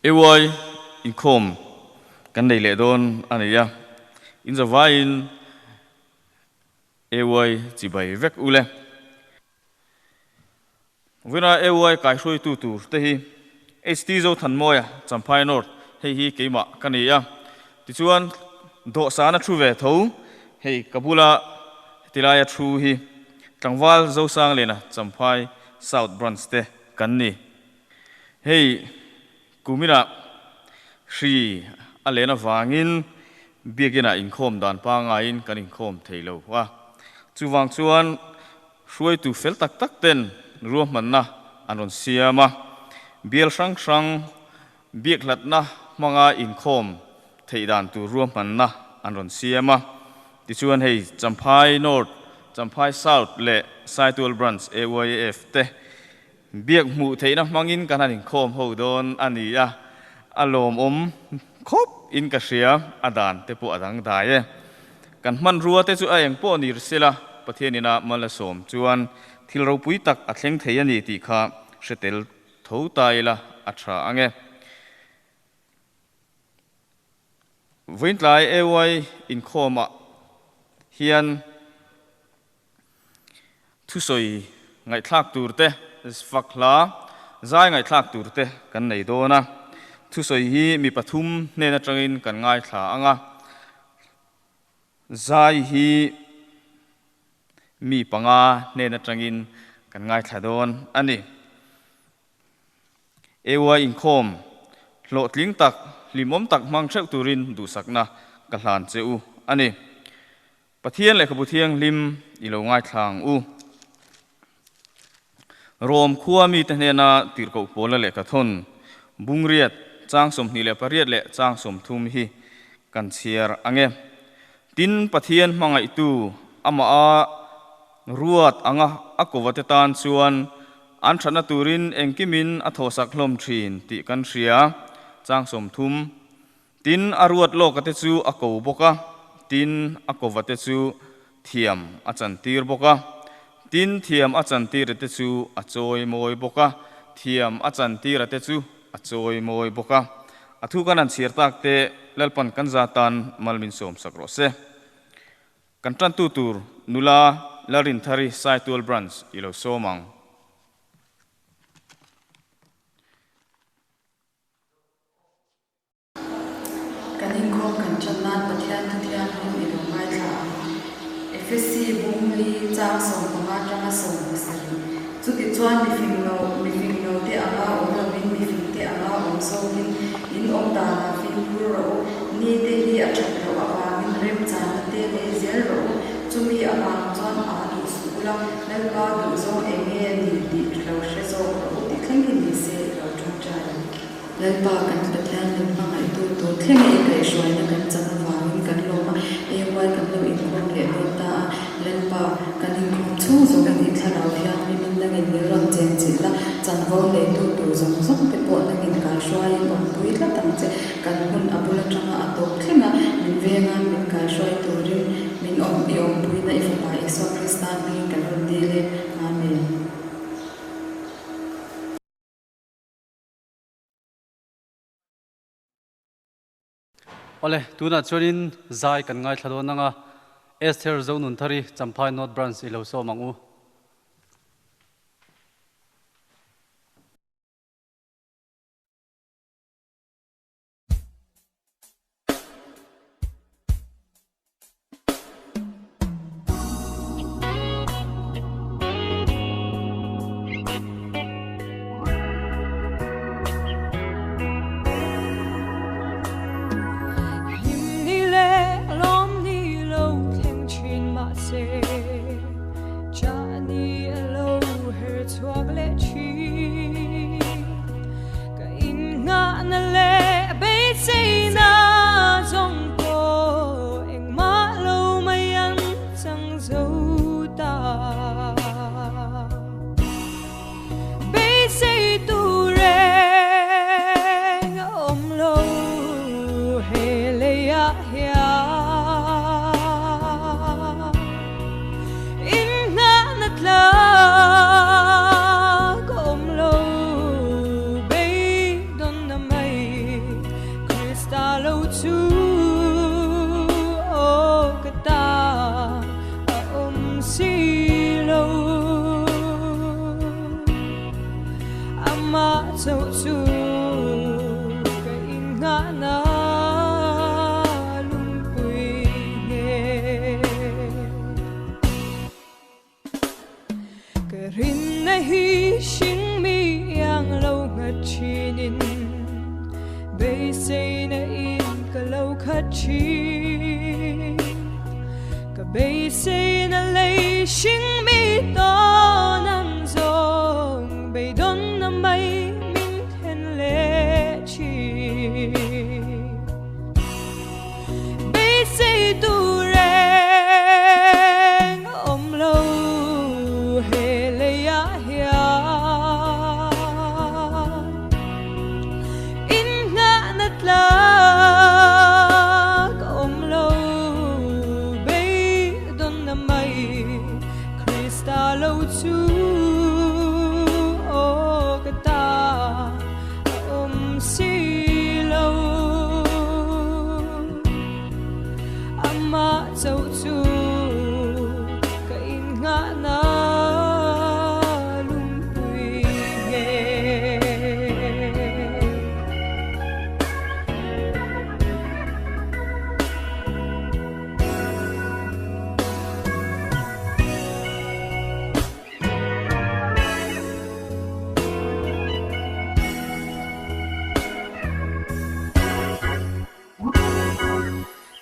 AY Inkhawm kan nei le don ania in the vain AY chi bai vek ule vina AY kai hroi tu te hi HT zo than moya champhai nor hei hi keima kania ti chuan do sana thu ve tho hei kabula tilaya thu hi tlangwal zo sang lena champhai south branch te kan ni hei kumina Shri alena wangin biagina Inkhawm dan pa ngain kan Inkhawm theilo wa chuwang chuan hruai tu fel tak tak ten ruam manna anon siama bial sang sang biaklatna manga Inkhawm theidan tu ruam manna anon siama ti chuan hei champhai north champhai south le saitual branch AYF te biak mu theina mangin kan Inkhawm ho don ania alom khop in ka sia adan te po adang dae kan man ruwa te chu ayeng po nir sela pathianina mala som chuan thilro pui tak a thleng thei ani ti kha hretel tho taila athra ange vointlai AY Inkhawm hian thusoi ngai thlak turte fakla zai ngai thlak turte kan nei dona thusoi hi mi pathum nena tangin kan ngai thla anga zai hi mi panga nena tangin kan ngai thla don ani AY Inkhawm lo tling tak limom tak mang theu turin du sakna ka hlan cheu ani pathian le khabuthiang lim ilo ngai thlang u rom khuwa mi te nena tirko pola le ka thon bungriat chang som ni le pariat le chang som thum hi kan chiar ange tin pathian mangai tu ama a ruat anga akowate tan chuan an thana turin engkimin a thosak hlom thin ti kan ria chang som thum tin aruat lokate chu ako boka tin akowate chu thiam achan tir boka tin thiam achan tir te chu achoi moi boka thiam achan tir te chu achoi moi boka athu kanan chir tak te lalpan kan zatan malmin som sakro se kan tran tu tur nula larin thari saitual branch ilo somang kan Inkhawm kan channan pathian thulian hom ilo mai tha FSC bungli chang som panga tanga som sari chuti chuan mi fing no te anga ora min mi fing te anga om so in om ta na fing pur ro ni te hi a thak ro awa min rem chan te le zel ro chumi awa chuan a du sula nal ka du zo enge ni di lo she zo ro ti thleng ni se ro chung chai lal pa kan pathian lim pa ai tu to thleng e kai shwai na kan chan wangin kan lo ma AY kan lo Inkhawm le lo ta lal pa kan Inkhawm chu zo kan ni thara hian mi min na ngin ram chen chila chan vo le tu tu zong zong te po na ngin ka shwai on pui la tam che kan hun abula tanga atok thlenga min venga min ka shwai tu rin min om bi om pui na ifa pa iso kristan ni kan ron dile amen ole tuna chorin zai kan ngai thladon anga Esther zo nun thari champhai north branch ilo so mangu chu ô ka ta si lo ama châu chu ka in nga na lung pui nghe ka rin na hi shin mi yang lo ngat chinin bay say na in ka lo khat chi ka bay say na lay shin mi to nan zong bay don na mai min hen le chi bay say tu reng om lo he le ya hia in nga nat la om lo bay don na mai krista lo chu o ka ta si lo ama châu chu ka in nga na lung pui nghe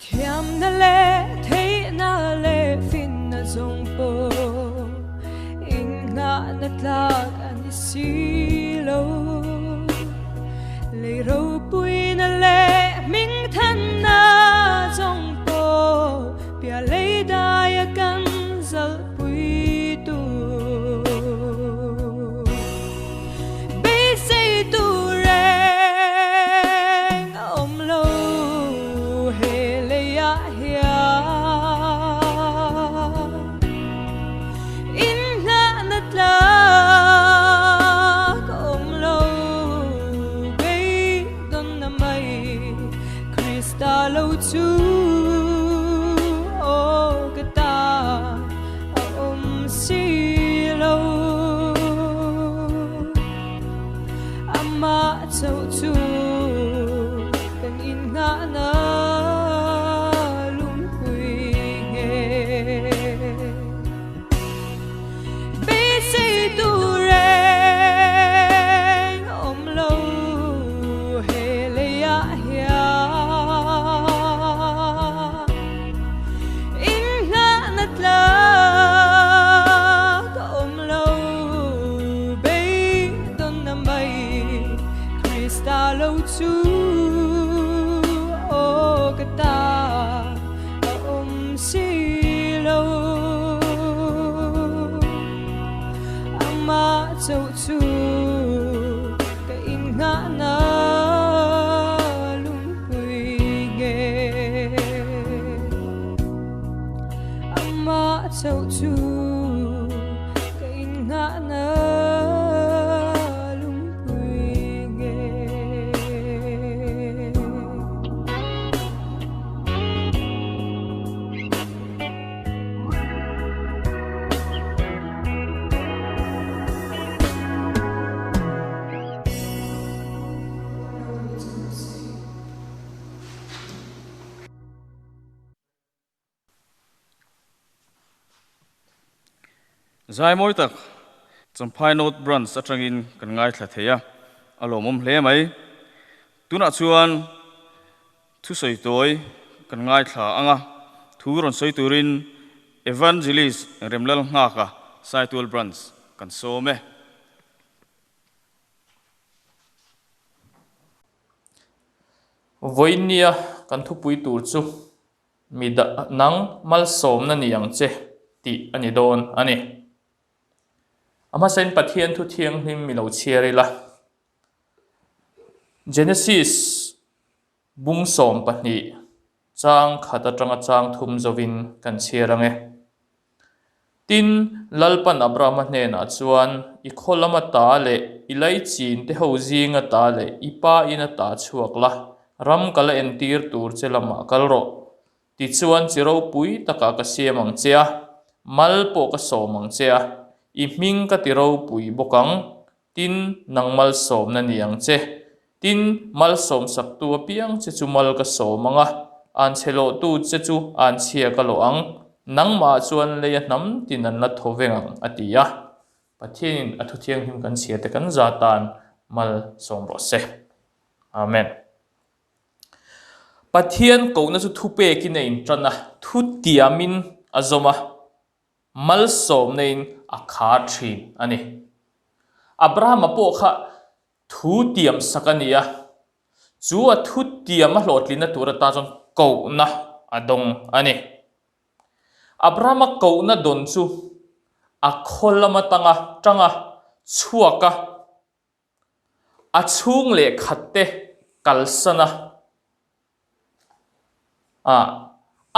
thiam na le thấy na le fin na zong po in nga na tlak an si lo le ro pui na le ming than na zong po pia le da ya kan zal pui tu bay say tu reng om lo he le ya hia in nga nat la om lo bay don na mai krista lo chu o ka ta si lo ama châu chu kan in nga na lung pui nghe bay say tu reng om lo he le ya hia in nga nat la om lo bay don na mai krista lo chu o ka ta si lo ama châu chu ka in nga na lung pui nghe ama châu chu ka in nga na lung pui nghe zai moi tak champhai not branch atangin kan ngai thla theya alomom hle mai tuna chuan thu soi toi kan ngai thla anga thu ron soi turin evangelist remlal nga ka saitul branch kan so me voinia kan thu pui tur chu mi da nang mal som na ni yang che ti ani don ani ama sen pathian thu thiang him mi lo chiari la Genesis bung som pahni chang khata tanga chang thum zovin kan chiarange tin lalpan abraham hne na chuan I kholama ta le ilai chin te ho zinga ta le ipa ina ta chuak la ram kala entir tur che lama kalro ti chuan chiro pui taka ka siamang chia mal po ka somang chia I hming ka tiro pui bokang tin nangmal som na niang che tin mal som sak tu piang che chu mal ka somanga an chelo tu che chu an chia ka lo ang nang ma chuan le nam tin an la thovengang atia pathin athu thiang him kan chia te kan zatan mal som ro se amen pathian ko na chu thupe ki nei trana thu tiamin azoma mal som nein akha thin ani abraham apo kha thu tiam sakania chu a thu tiam a hlotlina tura ta chon ko na adong ani abraham ko na don chu a kholama tanga chuaka a chung le khatte kalsana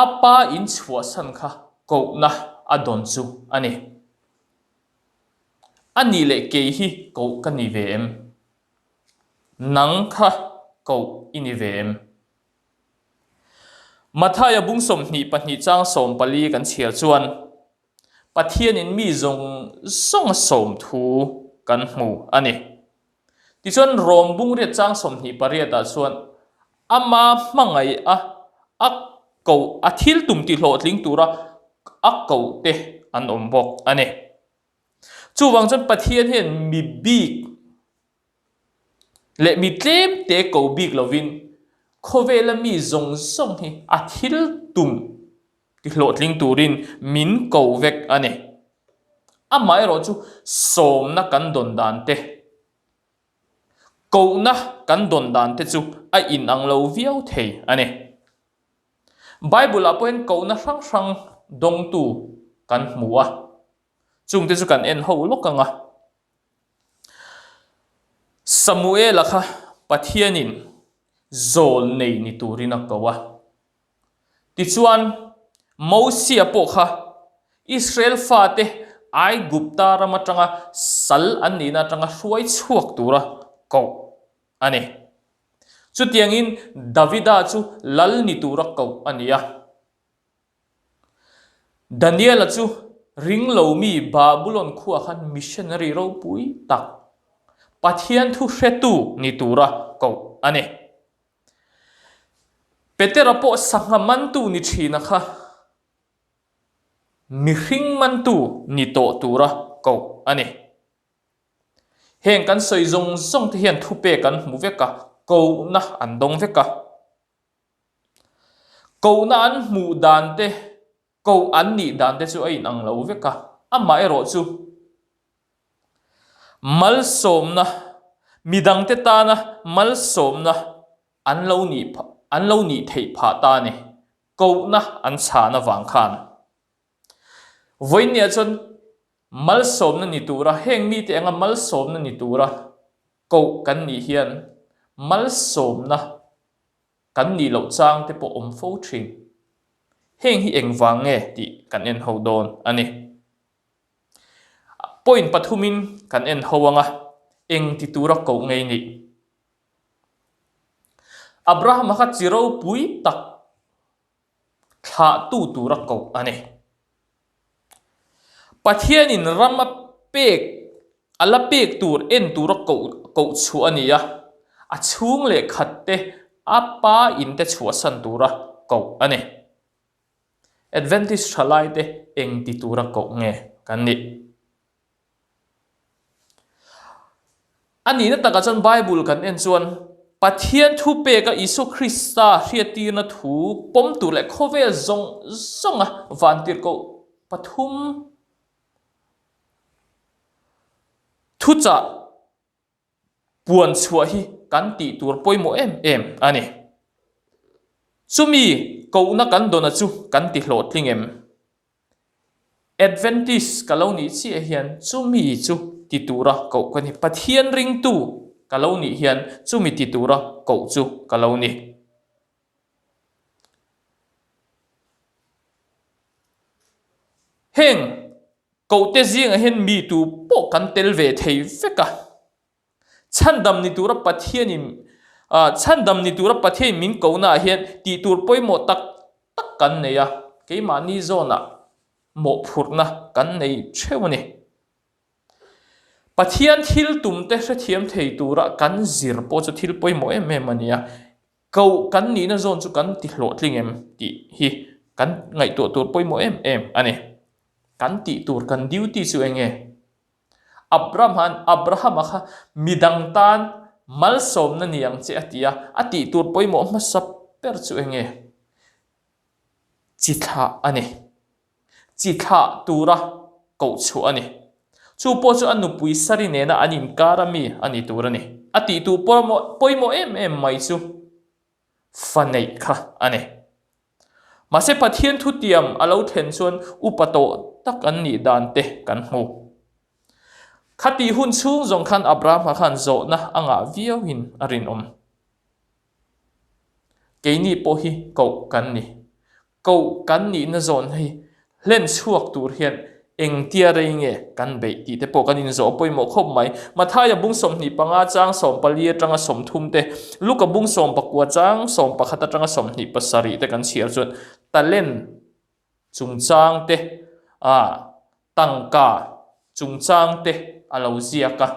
apa in chua san kha ko na adon chu ani ani le ke hi ko kani vem nang kha ko ini vem mathaya bung som ni pahni chang som pali kan chhia chuan pathian in mi zong song som thu kan hmu ani ti chuan rom bung ria chang som ni paria ta chuan ama mangai a ko athil tum ti hlo tling tura a ko te an ombok ani chu wang chan pathian hen mi big le mi tlem te ko big lovin khovela mi zong song hi athil tum ti hlo tling turin min ko vek ani amai ro chu som na kan don dan te ko na kan don dan te chu a in ang lo viau thei ani bible apoin ko na sang dong tu kan hmuwa chung te chu kan en ho lokanga samuel kha pathianin zol nei ni turina kawa ti chuan mosia po kha israel fate ai gupta ramatanga sal anina tanga hruai chuak tura ko ani chu tiangin davida chu lal ni tura ko ania daniel chu ring lo mi babylon khuwa khan missionary ro pui tak pathian thu hretu ni tura ko ani petera po sangaman tu ni thina kha mi hring man tu ni to tura ko ani heng kan soi zong zong te hian thu pe kan mu veka ko na andong veka ko na an mu dan te ko an ni dan te chu ai nang lo veka ama ero chu mal som na midang te ta na mal som na an lo ni thei pha ta ni ko na an cha na wang khan voinia chon mal som na ni tura heng mi te anga mal som na ni tura ko kan ni hian mal som na kan ni lo chang te po om fo thing heng hi eng wang nge ti kan en ho don ani point pathumin kan en howanga eng ti tura ko ngei ni abraham kha chiro pui tak tha tu tura ko ani pathian in rama pek ala pek tur en tura ko chu ania a chung le khatte apa in te chua san tura ko ani advantage thalai te eng ti tura ko nge kan ni ani na taka chan bible kan en chuan pathian thu pe ka isu krista hriati na thu pom tu le khovel zonga vantir ko pathum thu cha puan chua hi kan ti tur poimo em ani chumi ko na kan dona chu kan ti hlo tling em advantage kaloni chi hian chumi chu ti tura ko kan hi pathian ring tu kaloni hian chumi ti tura ko chu kaloni heng ko te zing hen mi tu po kan tel ve thei feka chandam ni tura pathianin chan dam ni tura pathian min ko na hian ti tur poimo tak tak kan neya keima ni zona mo phurna kan nei thewani pathian thil tumte hre thiam thei tura kan zir po chu thil poimo em ania ko kan ni na zon chu kan ti hlo tling em ti hi kan ngai to tur poimo em ani kan ti tur kan duty chu enge Abraham kha midang tan mal som na niang che atia ati tur poimo ma sap per chu enge chitha ani chitha tura ko chu ani chu po chu anu pui sari ne na anin karami ani turani ati tu poimo em mai chu fanei kha ani mase pathian thu tiam alo then chuan upato tak an ni dan te kan hu khati hun chung zong khan Abraham khan zo na anga viawin arin keini po hi ko kan ni na zon hi len chuak tur hian eng tia reinge kan be ti te po kan in zo poimo khop mai mathaya bung som ni panga chang som pali atanga som thum te luka bung som pakwa chang som pakhata atanga som ni pasari te kan chiar chun talen chung chang te tangka chung chang te alo ziaka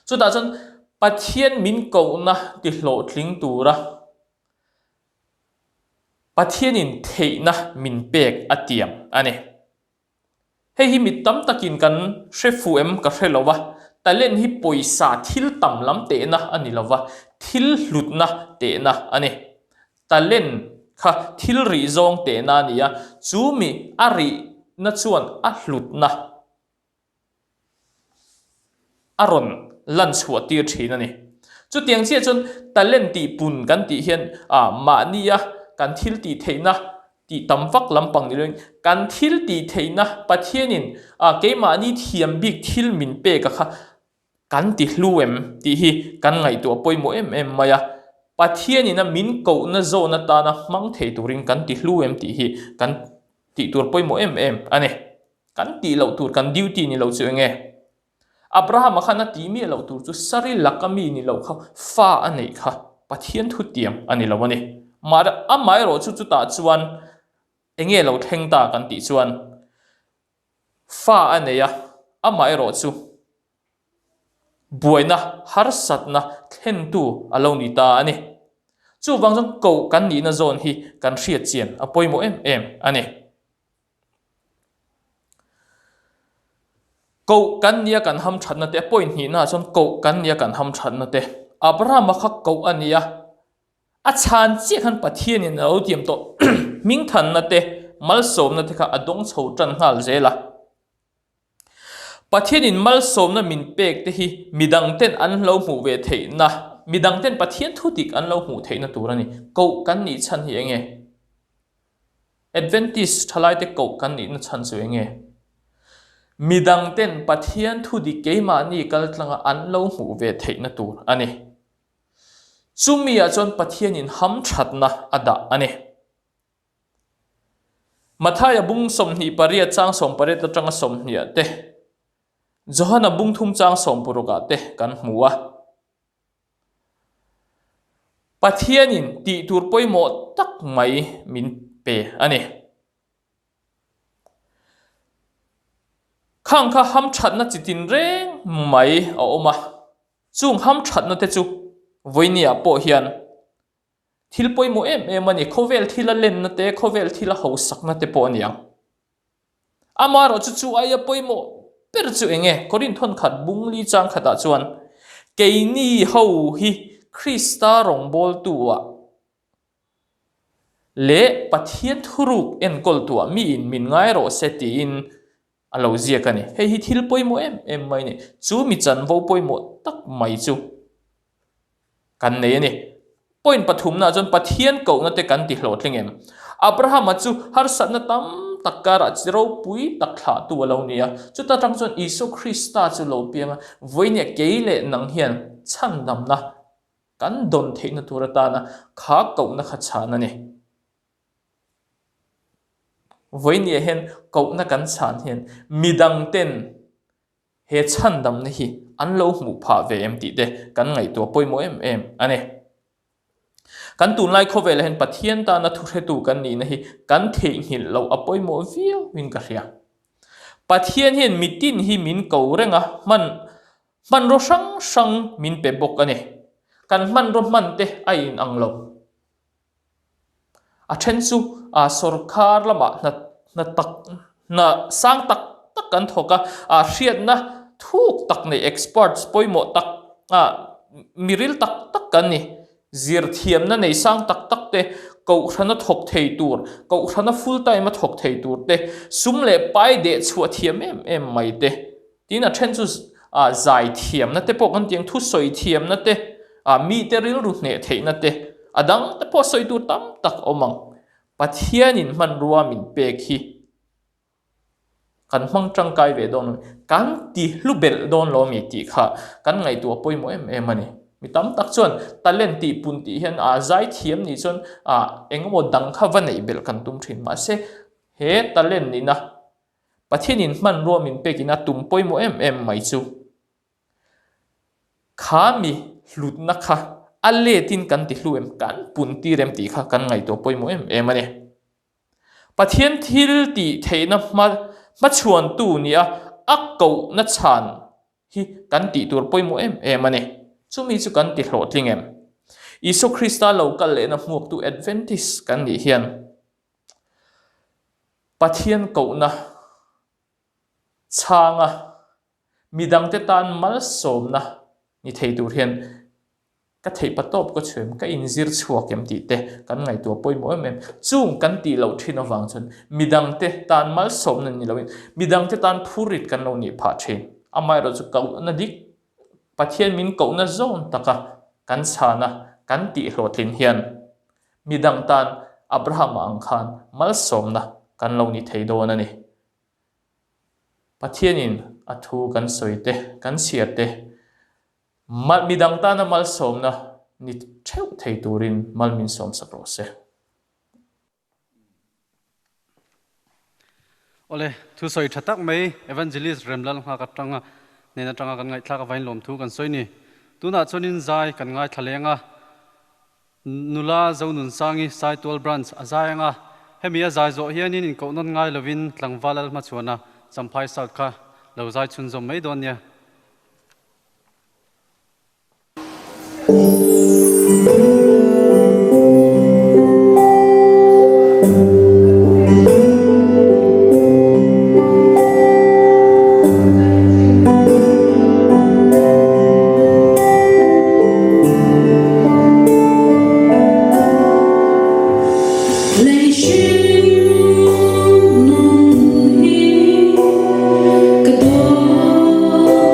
chu ta chun pathian min ko na ti hlo tling tura pathian in theina min pek atiam ani hei hi mi tam takin kan hrefu em ka hrelowa talen hi poisa thil tam lam te na ani lova thil hlut na te na ani talen kha thil ri zong te na nia chu mi ari na chuan a hlut na aron lan chhuat tir thin ani chu tiang chia chun talen ti pun kan ti hian ma nia kan thil ti theina ti tamvak lampang ni leng kan thil ti theina pathianin keima ni thiam bik thil min pe ka kha kan ti hluem ti hi kan ngai to poimo em maya pathianin a min ko na zo na ta na mang thei turin kan ti hluem ti hi kan ti tur poimo em ane kan ti lo tur kan duty ni lo chu enge Abraham khana ti mi lo tur chu sari lakami ni lo kha fa anei kha pathian thu tiam ani lo ani mar amai ro chu ta chuan enge lo theng ta kan ti chuan fa aneya amai ro chu buaina har satna thlen tu alo ni ta ani chu wang jong ko kan ni na zon hi kan hriat chian apoimo em ani ko kan nia kan ham thatna te point ni na chon ko kan nia kan ham thatna te Abraham kha ko ania chan chi khan pathian in lo tiam to ming than na te mal som na te kha adong chho tan ngal zela pathian in mal som na min pek te hi midang ten an lo mu ve thei na midang ten pathian thu tik an lo mu thei na turani ko kan ni chan hi enge advantage thalai te ko kan ni na chan chu enge midang ten pathian thu di keima ni kal tlanga an lo mu ve thei na tur ani chumia chon pathian in ham thatna ada ani mathaya bung som ni paria chang som pare ta tanga som ni te johana bung thum chang som puruka te kan hmuwa pathian in ti tur poimo tak mai min pe ani khang kha ham thatna chitin reng mai a oma chung ham thatna te chu voinia po hian thil poimo em ani khovel thila len na te khovel thila ho sakna te po aniang amaro chu aya poimo per chu enge korin thon khat bungli chang khata chuan keini ho hi krista rong bol tuwa le pathian thuruk en kol tuwa mi in min ngai ro seti in alo zia kani hei hi thil poimo em mai ni chu mi chan vo poimo tak mai chu kan nei ani point pathum na jon pathian ko na te kan ti hlo thleng em Abraham chu har satna tam takara chiro pui takha tu lo nia chu ta tang chon Isu Krista chu lo pianga voine keile nang hian chan dam na kan don theina turata na kha ko na kha chana ni voine hen ko na kan chan hian midang ten he chan dam na hi an lo mu pha ve em ti de kan ngai to poimo em ane kan tun lai kho ve la hen pathian ta na thu the tu kan ni na hi kan the hil lo apoimo viu win ka ria pathian hian mitin hi min ko renga man ro sang min pe bok ane kan man ro man te a in ang lo a then chu a sarkar lama na tak na sang tak kan thoka a hriat na thuk tak nei experts poimo tak miril tak kan ni zir thiam na nei sang tak te ko thana thok thei tur ko thana full time a thok thei tur te sum le pai de chua thiam em mai te tin a then chu zai thiam na te pok an tiang thu soi thiam na te mi te ril ru ne thei na te adang te po soi tu tam tak omang pathianin man ruwa min pek hi kan mang tang kai ve don kan ti lubel don lo mi ti kha kan ngai tu poimo em ani mi tam tak chon talent ti pun ti hian zai thiam ni chon engmo dang kha van nei bel kan tum thin ma se he talent ni na pathianin man ruwa min pekina tum poimo em mai chu khami hlut na kha alle tin kan ti hluem kan pun ti rem ti kha kan ngai to poimo em ane pathian thil ti theina ma chuan tu nia akko na chan hi kan ti tur poimo em ane chumi chu kan ti hlo tling em isu krista local le na hmuak tu adventist kan ni hian pathian ko na changa midang te tan mal som na ni thei tur hian ka thei patop ko chem ka inzir chuak em ti te kan ngai tu poimo em chung kan ti lo thin awang chon midang te tan mal som na ni loin midang te tan phurit kan lo ni pha thin amai ro chu kau na dik pathian min ko na zone taka kan chana kan ti hlo thin hian midang tan abraham ang khan mal som na kan lo ni thei do na ni pathianin athu kan soite kan siate midang ta na mal som na ni theu thei turin mal min som sakro se ole thu soi thatak mai evangelist remlal nga ka tanga nena tanga kan ngai thlaka vain lom thu kan soi ni tuna chonin zai kan ngai thalenga nula zonun sangi sai 12 branch azayanga hemia zai zo hianin in ko non ngai lovin tlangwalal ma chuana champhai sal kha lo zai chun zom mai don nia Hãy subscribe cho kênh Ghiền Mì Gõ để không bỏ lỡ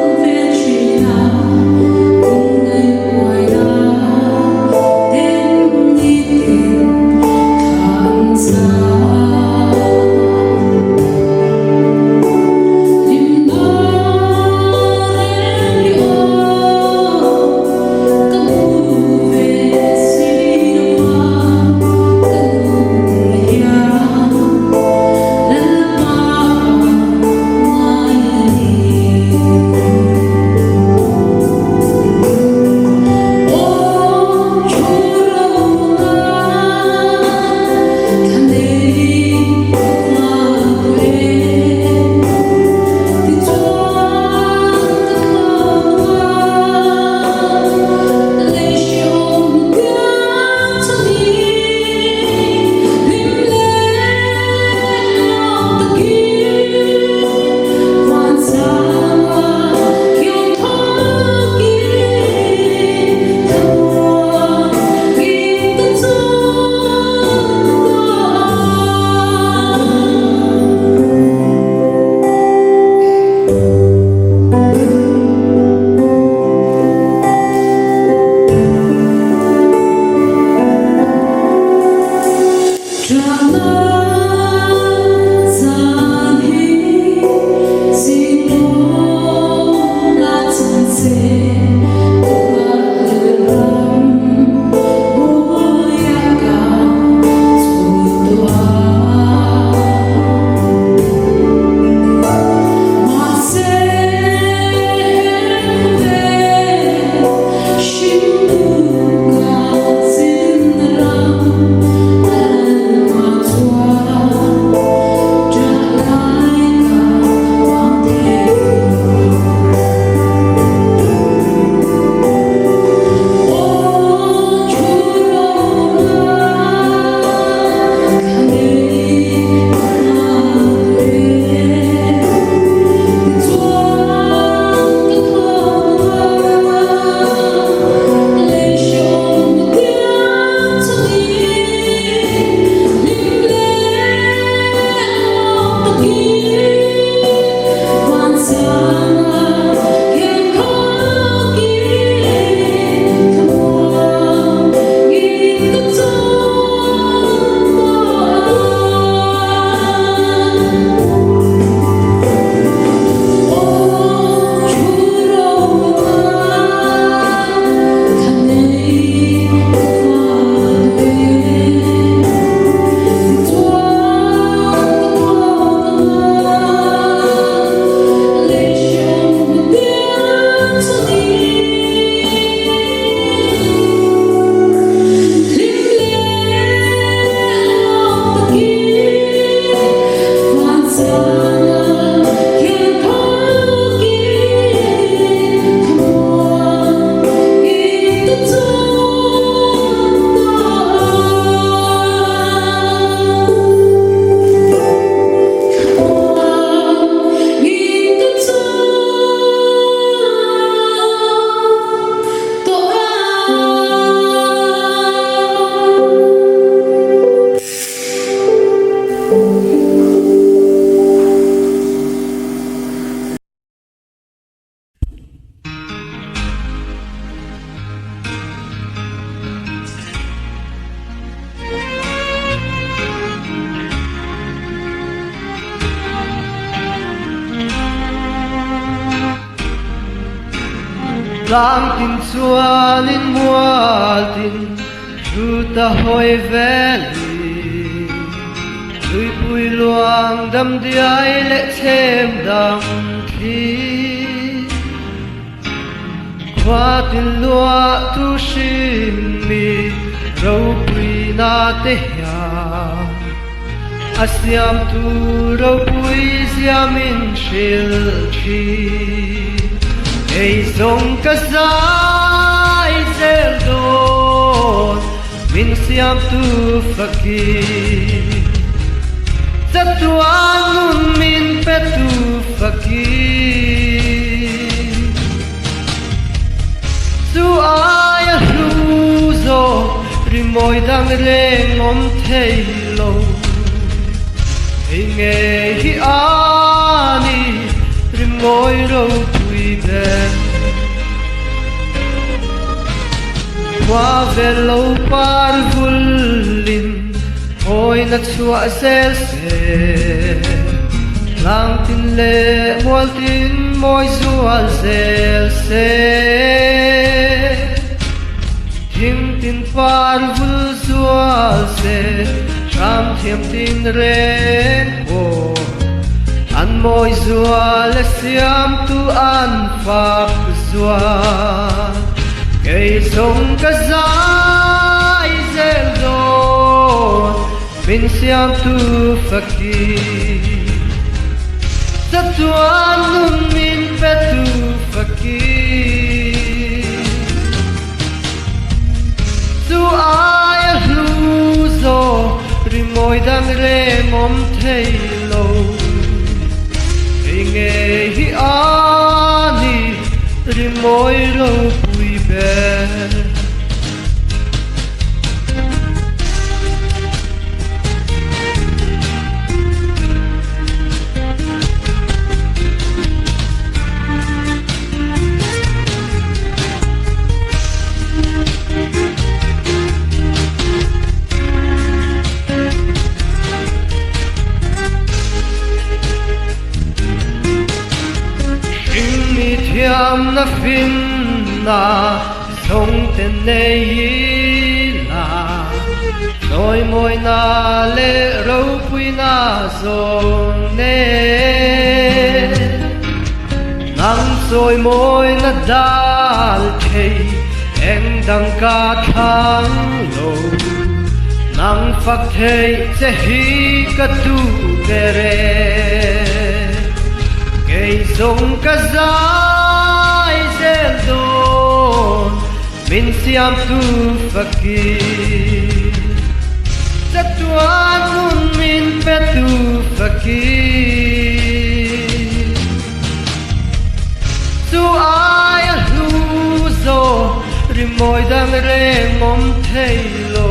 lang tin chuanin mual tin ruta hoi veli lui pui luang dam diai le chem dam thi qua tin lua tu shin mi rau pui na te ya asiam tu rau pui siam in shil chi ei song ka sai zel don min siam tu fakir Tatuan nun min petu fakir Su ay luzo Rimoy dang reng om thei lo Inge hi ani Rimoy ro tui ben Qua velo par vulin Ôi na chua sel se Lang tin le mual tin môi zual sel se Thim tin par vul zual se Tram thiam tin ren ho An môi zual siam tu an phak zual Cây sông ka zai zel don Min siam tu fakir Tatuan nun min petu fakir Tu ay luzo Rimoy dang rem om thei lo Inge hi ani Rimoy ro pui ben Thiam na fin na song ten nei la Noi moi na le ro pui na song ne Nang soi moi na dal thei Em dang ka thang lo Nang phak thei che hi ka tu tere Cây sông ka zai zel don Min siam tu fakir Tatuan nun min petu fakir Tu ay luzo Rimoy dang rem om thei lo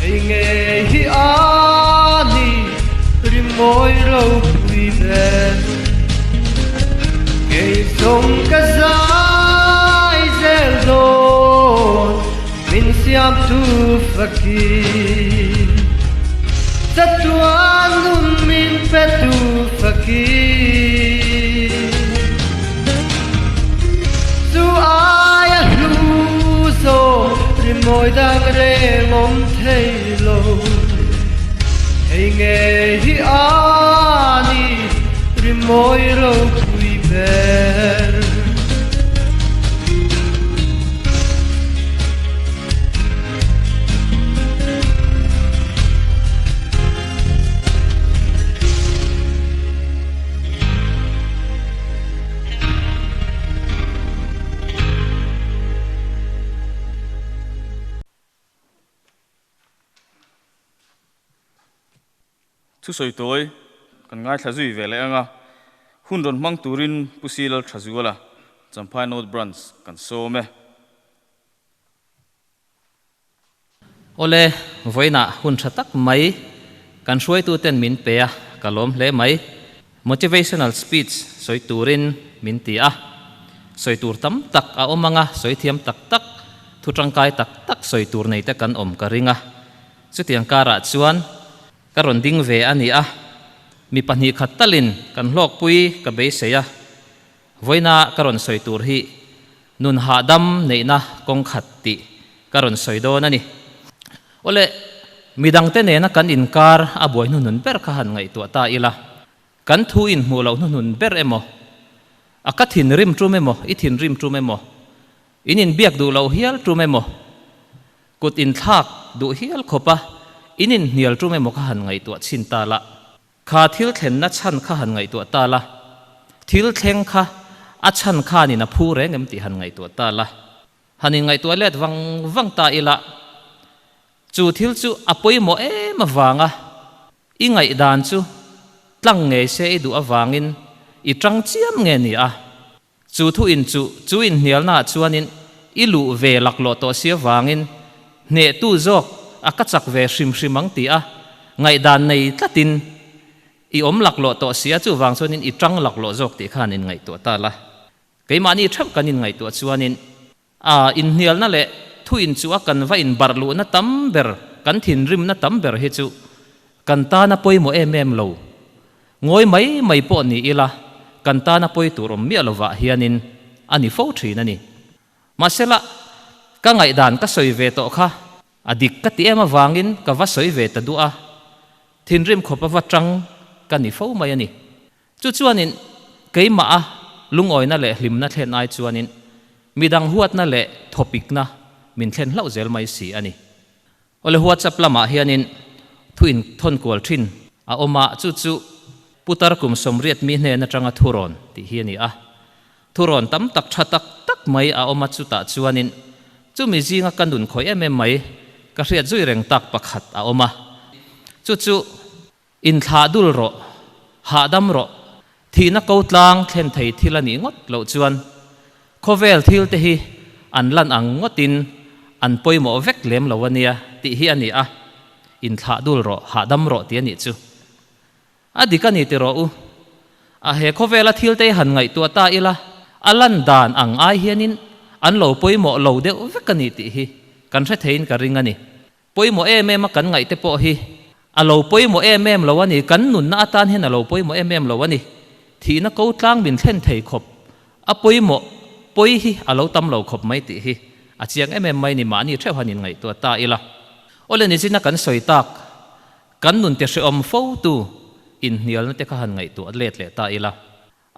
Inge hi ani Rimoy ro pui ben Cây sông ka zai zel don Min siam tu fakir Tatuan nun min petu fakir Tu ay luzo Rimoy dang rem om thei lo Inge hi ani Rimoy ro pui ben Thu soi toi kan ngai thazui vele anga hun ron mang turin pusil thazuala champai not branch kan so me Ole voina hun thatak mai kan suai tu ten min pe a kalom le mai motivational speech soi turin min ti a soi tur tam tak a omanga soi thiam tak tak thu tangkai tak tak soi tur nei te kan om karinga chutiang kara chuan karon ding ve ani a mi pahnih khat talin kan hlok pui ka be seya voina karon soi tur hi nun ha dam neina kong khat ti karon soi do na ni ole midang te nena kan inkar a boy nun ber kha han ngai tu ta ila kan thu in mu lo nun ber emo aka thin rim tru memo I thin rim tru memo inin biak du lo hial tru memo kut in thak du hial khopa inin nial tru memo kha han ngai tu chin ta la kha thil thlen na chan kha han ngai tu ta la thil thleng kha a chan kha ni na phu re ngem ti han ngai tu ta la hanin ngai tu let wang ta ila chu thil chu apoi mo e ma wanga I ngai dan chu tlang nge se du awangin I trang chiam nge ni a chu thu in chu in hnial na chuanin I lu ve lak lo to sia wangin ne tu zok akachak ve shrim shrimang ti a ngai dan nei tlatin I om lak lo to sia chu wang chuanin I trang lak lo zok ti khanin ngai tu ta la keimani thap kanin ngai tu chuanin a in hnial na le thu in chu a kan va in barlu na tamber kan thin rim na tamber he chu kan ta na poimo em lo ngoi mai po ni ila kan ta na poi turom mi alova hianin ani fo thina ni masela ka ngai dan ka soi ve to kha adik ka ti ema wangin ka va soi ve ta du a thin rim khopa va tang kan ni fo mai ani chu chuanin keima a lungoi na le hlim na thlen ai chuanin midang huat na le topic na min thlen hlau zel mai si ani ole WhatsApp lama hianin thuin thon kol thin a oma chu putar kum somriat mi hne na tanga thuron ti hiani a thuron tam tak thatak tak mai a oma chu ta chuanin chu mi jinga kanun khoi em mai ka hriat zui reng tak pakhat a oma chu Intlawhtawn ro ha dam ro thina ko tlang thlen thei thilani ngot lo chuan khovel thil te hi an lan ang ngotin an poimo vek lem lawania ti hi ani a Intlawhtawn ro ha dam ro ti ani chu adikani te ro u a he khovela thil te han ngai tu ta ila alan dan ang ai hianin an lo poimo lo de vekani ti hi kan thre thein ka ringani poimo em kan ngai te po hi a lo poimo em lawani kan nun na atan hen a lo poimo em lawani thina ko tlang bin thlen thei khop a poimo poi hi a lo tam lo khop mai ti hi a chiang em mai ni mani thre hanin ngai tu ta ila ole ni jina kan soitak kan nun te se om fo tu in hnial na te kha han ngai tu let le ta ila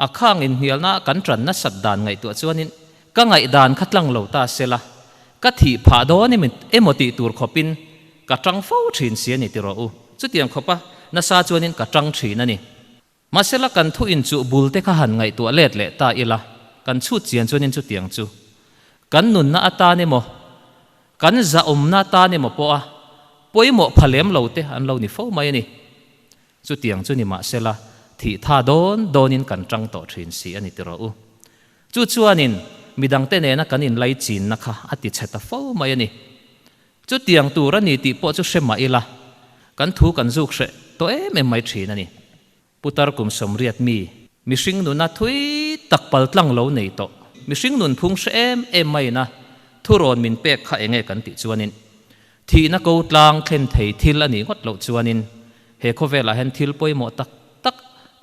a khang in hnial na kan tran na sat dan ngai tu chuanin ka ngai dan khatlang lo ta sela ka thi pha do ni min emoti tur khopin ka tang fo thin sia ni ti ro u chu tiang khopa na sa chuanin ka tang thin ani masela kan thu in chu bul te kha han ngai tu let le ta ila kan chu chian chuanin chu tiang chu kan nun na ata ni mo kan za na ta ni mo po a poimo phalem lo te an lo ni fo mai ni chu tiang chu ni ma sela thi tha donin kan tang to thin si ani ti ro u chu chuanin midang te ne na kanin lai chin na kha ati cheta fo mai ani chu tiang tu ra ni ti po chu shema ila kan thu kan zuk she to em mai thin ani putar kum somriat mi mishing nu na thui takpal tlang lo nei to mishing nun phung she em mai na thuron min pek kha enge kan ti chuanin thi na ko tlang thlen thei thil ani ngot lo chuanin he khovela hen thil poimo tak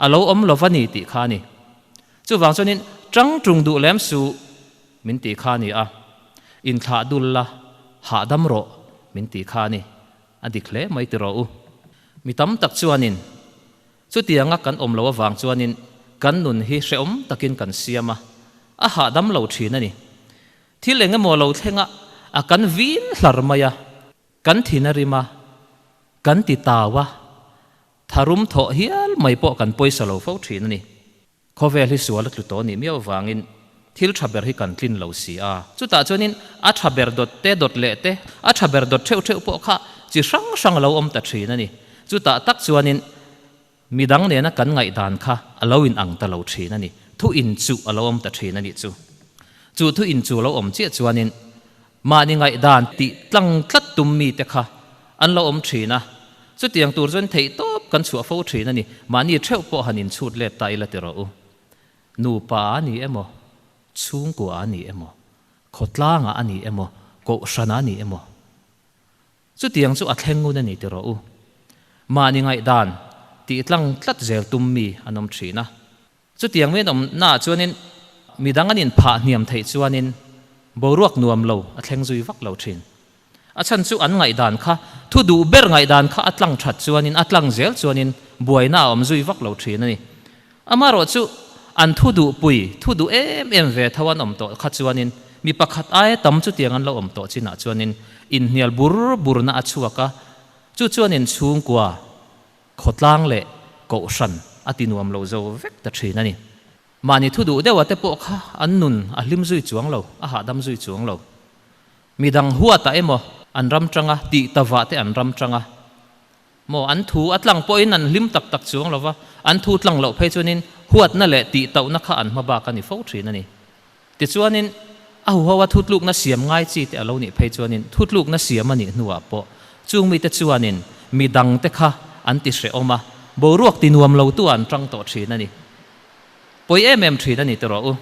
alo om lovani ti khani chu wang chuanin tang trung du lem su min ti khani a Intlawhtawn la ha dam ro min ti khani adik le mai ti ro u mi tam tak chuanin chu tianga kan om lo wang chuanin kan nun hi hre om takin kan siama a ha dam lo thin ani thil enge mo lo thenga a kan vin hlar maya kan thinarima kan ti tawa tharum tho hial mai po kan poisa lo fo thin ani khovel hi sual tlu to ni mi awangin thil thaber hi kan tlin lo si a chu ta chuanin a thaber dot te dot le te a thaber dot theu po kha chi sang lo om ta thin ani chu ta tak chuanin midang ne na kan ngai dan kha aloin ang ta lo thin ani thu in chu alo om ta thin ani chu thu in chu lo om che chuanin ma ni ngai dan ti tlang tlat tum mi te kha an lo om thina chu tiang tur zon thei top kan chu fo thina ni ma ni theu po hanin chut le tai la te ro u nu pa ni emo chung ko ani emo khotlanga ani emo ko shana ni emo chu tiang chu athengu na ni te ro u ma ni ngai dan ti tlang tlat zel tum mi anom thina chu tiang me nom na chuanin mi dang anin pha niam thei chuanin boruak nuam lo a thleng zui vak lo thin a chan chu an ngai dan kha thu du ber ngai dan kha atlang that chuanin atlang zel chuanin buaina om zui vak lo thin ani amaro chu an thu du pui thu du em ve thawan om to kha chuanin mi pakhat ai tam chu tiang an lo om to china chuanin in hnial bur na achuaka chu chuanin chung kwa khotlang le ko shan atinuam lo zo vek ta thina ni mani thu du dewa te po kha an nun a hlim zui chuang lo a ha dam zui chuang lo midang huata emo an ram tanga ti tawa te an ram tanga mo an thu atlang po in an hlim tak tak chuang lo wa an thu tlang lo phei chuanin huat na le ti tau na kha an ma ba ka ni fo thina ni ti chuanin a huwa thutluk na siam ngai chi te alo ni phei chuanin thutluk na siam ani nuwa po chung mi te chuanin midang te kha an ti hre oma boruak ti nuam lo tu an tang to thina ni poi em thina ni te ro u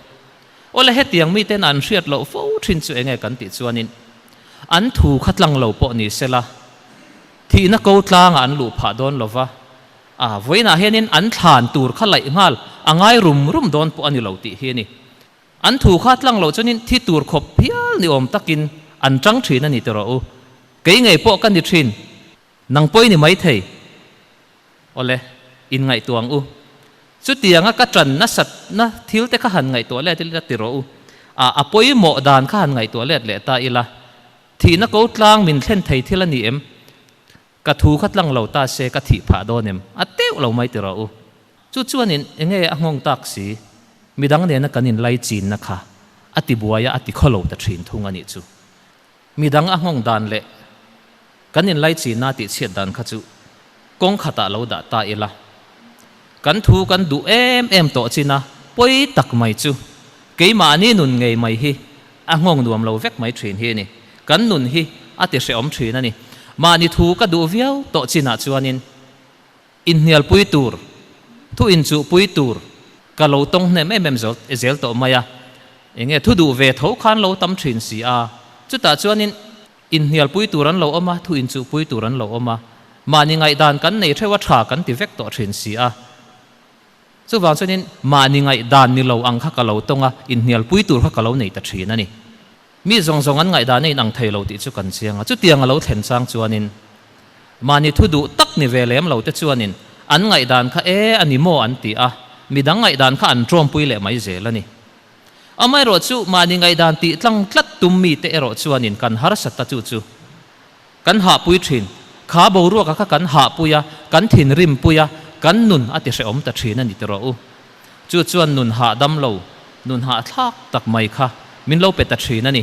ole hetiang mi ten an hriat lo fo thin chu enge kan ti chuanin an thu khatlang lo po ni sela thi na ko tlang an lu pha don lova a voina henin an thlan tur khalai ngal angai rum don po ani lo ti he ni an thu khatlang lo chuanin thi tur khop phial ni om takin an tang thina ni te ro u kei ngei po kan ni thin nang poi ni mai thei ole in ngai tuang u chu tianga ka tran na sat na thil te kha han ngai to le til ti ro u a apoi mo dan kha han ngai to le ta ila thi na ko tlang min thlen thei thil ani em ka thu khatlang lo ta se ka thi pha don em ateu lo mai ti ro u chu chuanin enge angong tak si midang ne na kanin lai chin na kha ati buaya ati kholo ta thin thung ani chu midang angong dan le kanin lai chin na ti chet dan kha chu kong khata lo da ta ila kan thu kan du em to china poi tak mai chu keima ni nun ngei mai hi angong nuam lo vek mai thin hi ni kan nun hi ati se om thin ani ma ni thu ka du viau to china chuanin in hnial pui tur thu in chu pui tur ka lo tong ne mem zol ezel to maya enge thu du ve tho khan lo tam thin si a chu ta chuanin in hnial pui turan lo oma thu in chu pui turan lo oma mani ngai dan kan nei thewa tha kan ti vek to thin si a chu wang chuanin mani ngai dan ni lo ang kha ka lo tonga in hnial pui tur kha ka lo nei ta thin ani mi zong an ngai dan nei nang thei lo ti chu kan chianga chu tiang a lo thlen chang chuanin mani thu du tak ni velem lo te chuanin an ngai dan kha ani mo an ti a midang ngai dan kha an trom pui le mai zel ani amai ro chu mani ngai dan ti tlang tlat tum mi te ero chuanin kan har sat ta chu kan ha pui thin kha bo ru ka kan ha puya kan thin rim puya kan nun ati se om ta thina ni te ro u chu chuan nun ha dam lo nun ha thak tak mai kha min lo pe ta thina ni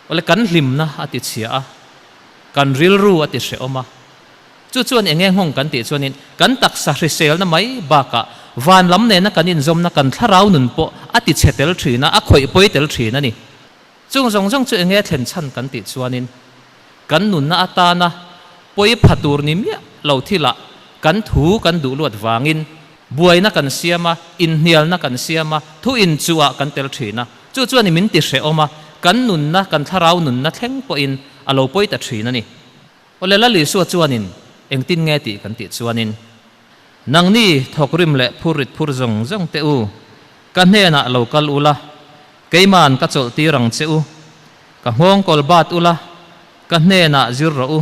ole kan hlim na ati chia a kan ril ru ati se oma chu chuan enge hong kan ti chuanin kan tak sa hri sel na mai ba ka van lam ne na kanin zom na kan tharau nun po ati chetel thina a khoi poi tel thina ni chung jong chu enge thlen chan kan ti chuanin kan nun na ata na poi phatur ni mi lo thila kan thu kan du luat wangin buai na kan siama in hnial na kan siama thu in chuwa kan tel thina chu chuan min ti hre oma kan nun na kan tharau nun na thleng po in alo poi ta thina ni ole la li su chuanin engtin nge ti kan ti chuanin nang ni thokrim le phurit phur zong te u kan he na local ula keiman ka chol ti rang che u ka hong kol bat ula kan he na zir ro u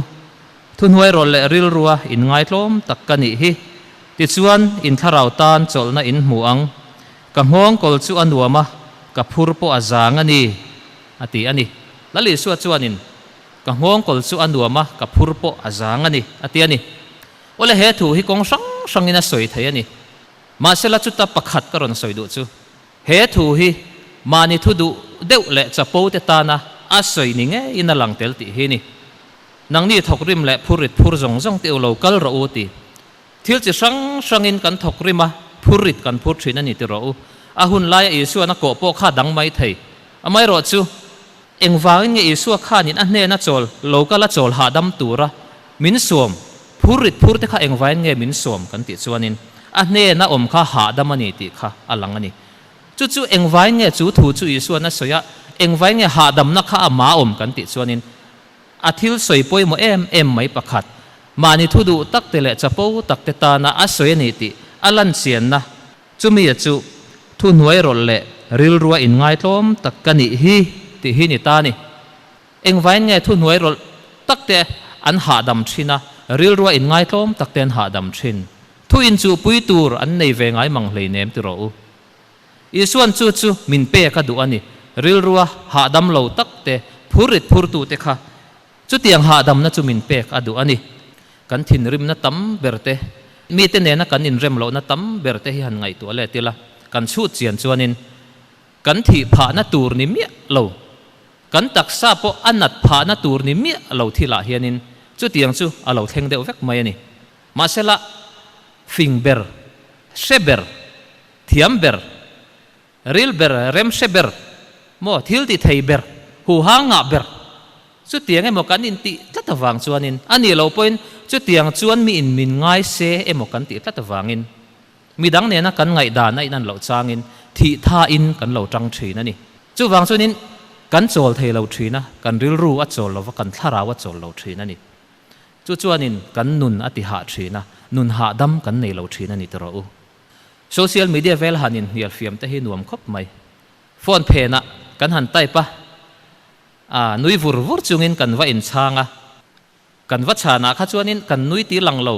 thun huai rol le ril ruwa in ngai tlom tak ka ni hi ti chuan in Intlawhtawn chol na in mu ang ka hong kol chu anuama ka phur po azang ani ati ani lali su chuanin ka hong kol chu anuama ka phur po azang ani ati ani ole he thu hi kong sang ina soi thai ani ma sela chu ta pakhat ka ron soi du chu he thu hi mani thu du deuh le chapo te ta na a soi ni nge ina lang tel ti hi ni nang ni thokrim le phurit phur zong te lo kal ro ti thil chi sang in kan thokrima phurit kan phur thina ni ti ro a hun lai isu na ko po kha dang mai thei amai ro chu engwang nge isu kha nin a hne na chol local a chol ha dam tura min som phurit phur te kha engwang nge min som kan ti chuanin a hne na om kha ha dam ani ti kha alang ani chu engwang nge chu thu chu isu na soya engwang nge ha dam na kha ma om kan ti chuanin athil soi poi mo em mai pakhat mani thu du tak te le chapo tak te ta na a soi ni ti alan sian na chumi chu thu nuai rol le ril ruwa in ngai tlom tak kani hi ti hi ni ta ni eng vain nge thu nuai rol takte an ha dam thina ril ruwa in ngai tlom takte an ha dam thin thu in chu pui tur an nei ve ngai mang hlei nem ti ro isuan chu chu min pe ka du ani ril ruwa ha dam lo takte phurit phur tu te kha chu tiang ha dam na chu min pek adu ani kan thin rim na tam berte mi te ne na kan in rem lo na tam berte hi han ngai tu ale tila kan chu chian chuanin kan thi pha na tur ni mi lo kan taksa po anat pha na tur ni mi lo thila hianin chu tiang chu alo thleng deuh vek mai ani ma sela fingber sheber thiamber rilber rem sheber mo thil ti theiber hu hanga ber chu tiang emo kan in ti tlatawang chuanin ani lo point chu tiang chuan mi in min ngai se emo kan ti tlatawangin midang ne na kan ngai da nai nan lo changin thi tha in kan lo tang thina ni chu wang chuanin kan chol thei lo thina kan ril ru a chol lo wa kan thara wa chol lo thina ni chu chuanin kan nun ati ha thina nun ha dam kan nei lo thina ni tro social media vel hanin hial fiam te hi nuam khop mai phone phe na kan han tai pa nui vur vur chungin kan va in changa kan va chana kha chuanin kan nui ti lang lo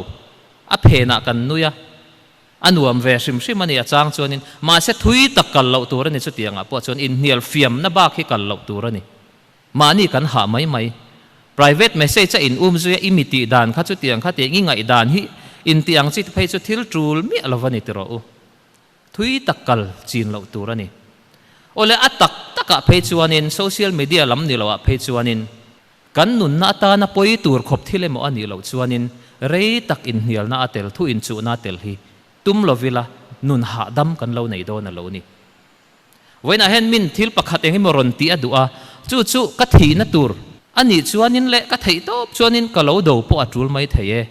a phe na kan nuya anuam ve sim sim ani achang chuanin ma se thui tak kal lo tur ani chu tianga po chuan in hial fiam na ba khi kal lo tur ani ma ni kan ha mai mai private message cha in zuya imiti dan kha chu tiang kha te ngi ngai dan hi in tiang chi phei chu thil trul mi alovani tiro thui tak kal chin lo tur ani ole atak taka phei chuanin social media lam ni lo a phei chuanin kan nun na ta na poi tur khop thile mo ani lo chuanin rei tak in hial na atel thu in chu na tel hi tum lovila nun ha dam kan lo nei do na lo ni waina hen min thil pakhat eng moron ti adua chu chu ka thi na tur ani chuanin le ka thei top chuanin ka lo do po atul mai theye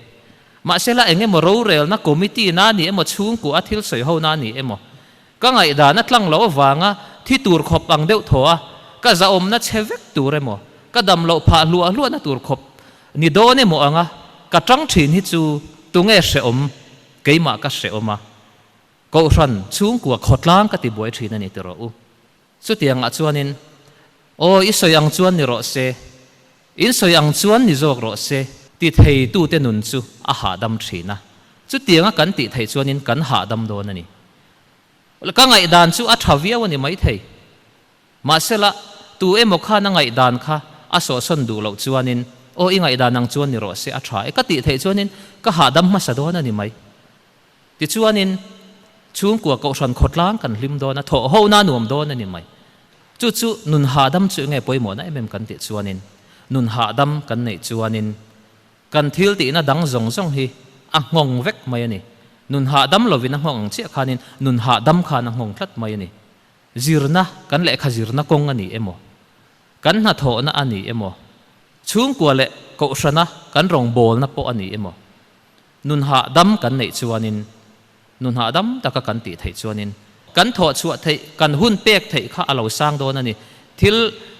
ma sela enge mo ro rel na committee na ni emo chung ku athil soi ho na ni emo ka ngai da na tlang lo wanga thi tur khop ang deuh thoa ka za om na chevek tur emo ka dam lo pha lua lua na tur khop ni do ne mo anga ka tang thin hi chu tunge se om keima ka se oma ko ran chung ku khotlang ka ti boi thin ani tero chu tiang a chuanin o i soyang chuan ni ro se in soyang chuan ni jok ro se ti thei tu te nun chu a ha dam thina chu tianga kan ti thei chuanin kan ha dam do na ni ka ngai dan chu a thavia wani mai thei ma sela tu emo kha na ngai dan kha a so son du lo chuanin o i ngai dan nang chuan ni ro se a tha ka ti thei chuanin ka ha dam ma sa do na ni mai ti chuanin chung kwa ko ran khotlang kan hlim do na tho ho na nuam do na ni mai chu chu nun ha dam chu nge poimo na emem kan ti chuanin nun ha dam kan nei chuanin kan thil ti na dang zong zong hi a ngong vek mai ani nun ha dam lovin a ngong che khanin nun ha dam khan a ngong thlat mai ani zirna kan le kha zirna kong ani emo kan na tho na ani emo chung kwa le ko shana kan rong bol na po ani emo nun ha dam kan nei chuanin nun ha dam ta ka kan ti thei chuanin kan tho chuwa thei kan hun pek thei kha alo sang do na ni thil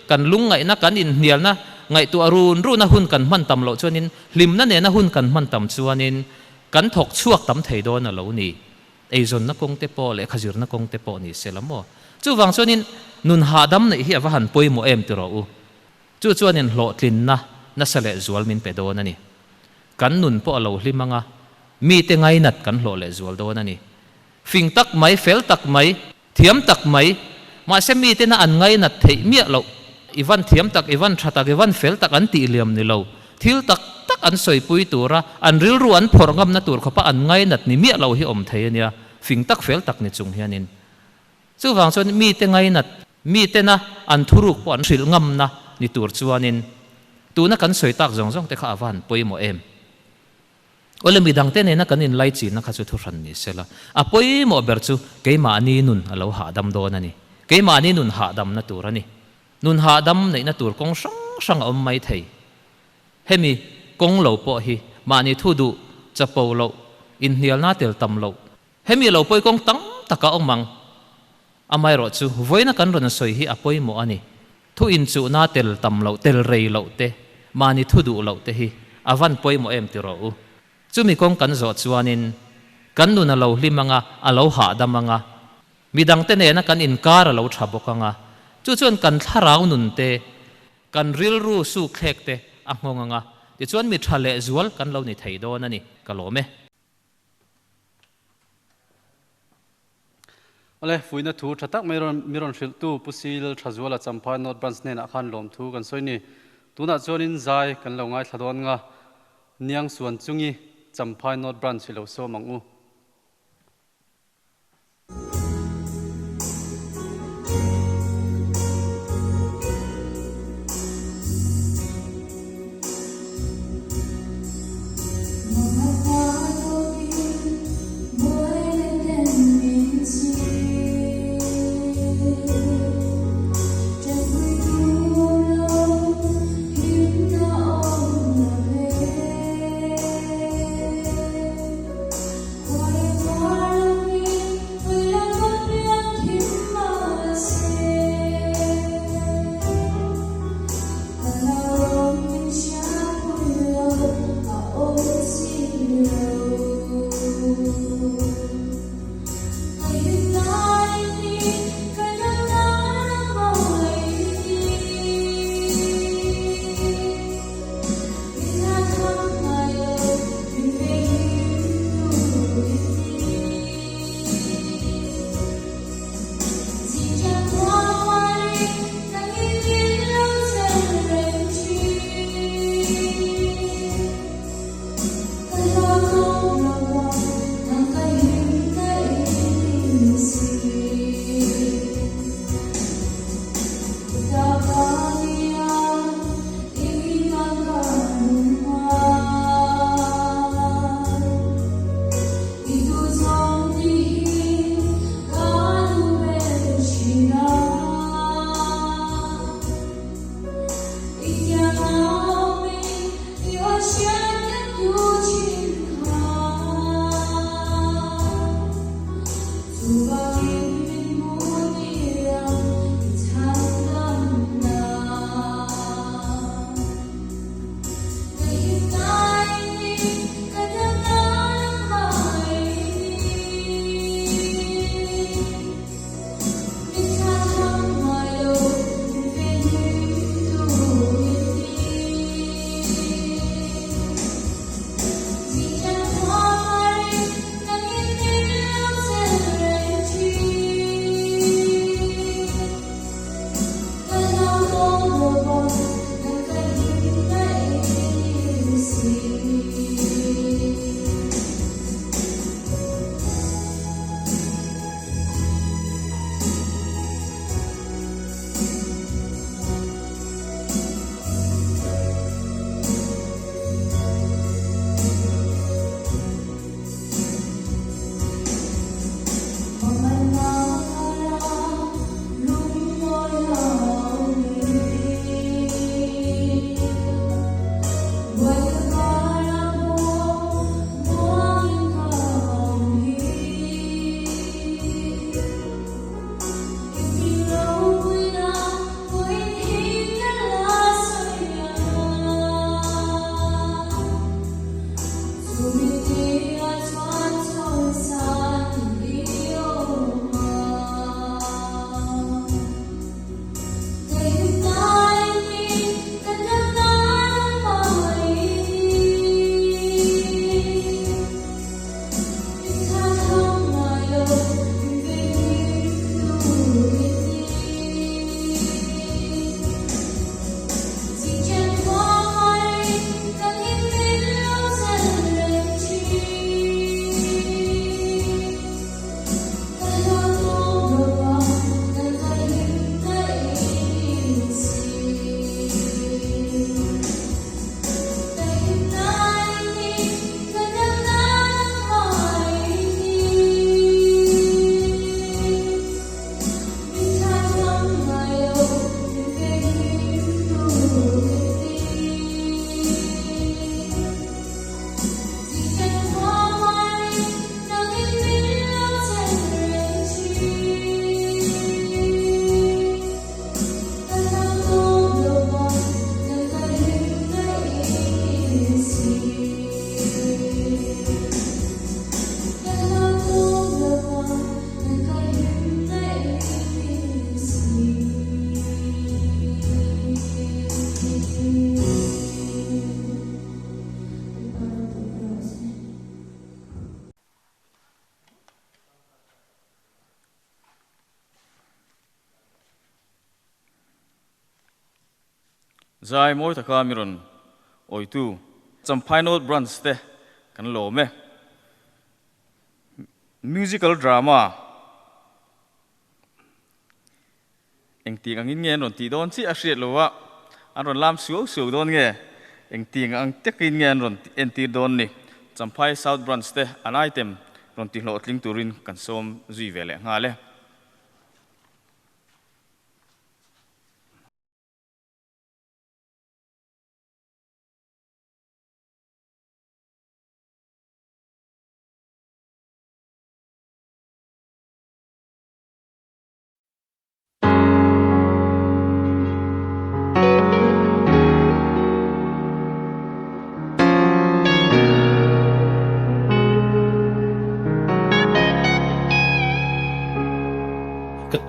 kan lung ngai na kan in hnial na ngai tu arun ru na hun kan man tam lo chuanin lim na ne na hun kan man tam chuanin kan thok chuak tam thei do na lo ni eizon na kong te po le khazir na kong te po ni selamo chu wang chuanin nun ha dam nei hi awa han poimo em ti ro chu chuanin hlo tlin na sale zual min pe do na ni kan nun po lo hlimanga mi te ngai nat kan hlo le zual do na ni fing tak mai fel tak mai thiam tak mai ma se mi te na an ngai nat thei mi lo ivan thiam tak ivan thatak ivan fel tak an ti liam ni lo thil tak tak an soi pui tura an ril ru an phor ngam na tur khopa an ngai nat ni mi lo hi om thei ania fing tak fel tak ni chung hianin chu wang chon mi te ngai nat mi te na an thuruk po an ril ngam na ni tur chuanin tu na kan soi tak zong zong te kha awan poimo em ole mi dang te ne na kan in lai chi na kha chu thu ran ni sela a poimo ber chu keima ani nun alo ha dam do na ni keima ani nun ha dam na tur ani nun ha dam nei na tur kong sang sang om mai thei hemi kong lo po hi mani thu du chapo lo in hial na tel tam lo hemi lo poi kong tang taka ong mang amai ro chu voina kan ron soi hi apoi mo ani thu in chu na tel tam lo tel rei lo te mani thu du lo te hi avan poi mo em ti ro chu mi kong kan zo chuanin kan nu na lo hlimanga alo ha damanga midang te ne na kan inkar lo tha bokanga chu chuan kan tharau nun te kan ril ru su khlek te a ngonganga ti chuan mi thale zual kan lo ni thei don ani kalome ole fuina thu thatak miron hril tu pusil thazuala champai not branch ne na khan lom thu kan soini tuna chonin zai kan lo ngai thladon nga niang suan chungi champai not branch lo so mangu zai moi taka miron oi tu champhai not branch te kan lo me musical drama eng ti angin nge non ti don chi a hriat lowa aron lam suo don nge eng ti ang tekin nge ron en ti don ni champhai south branch te an item ron ti lo tling turin kan som zui vele nga le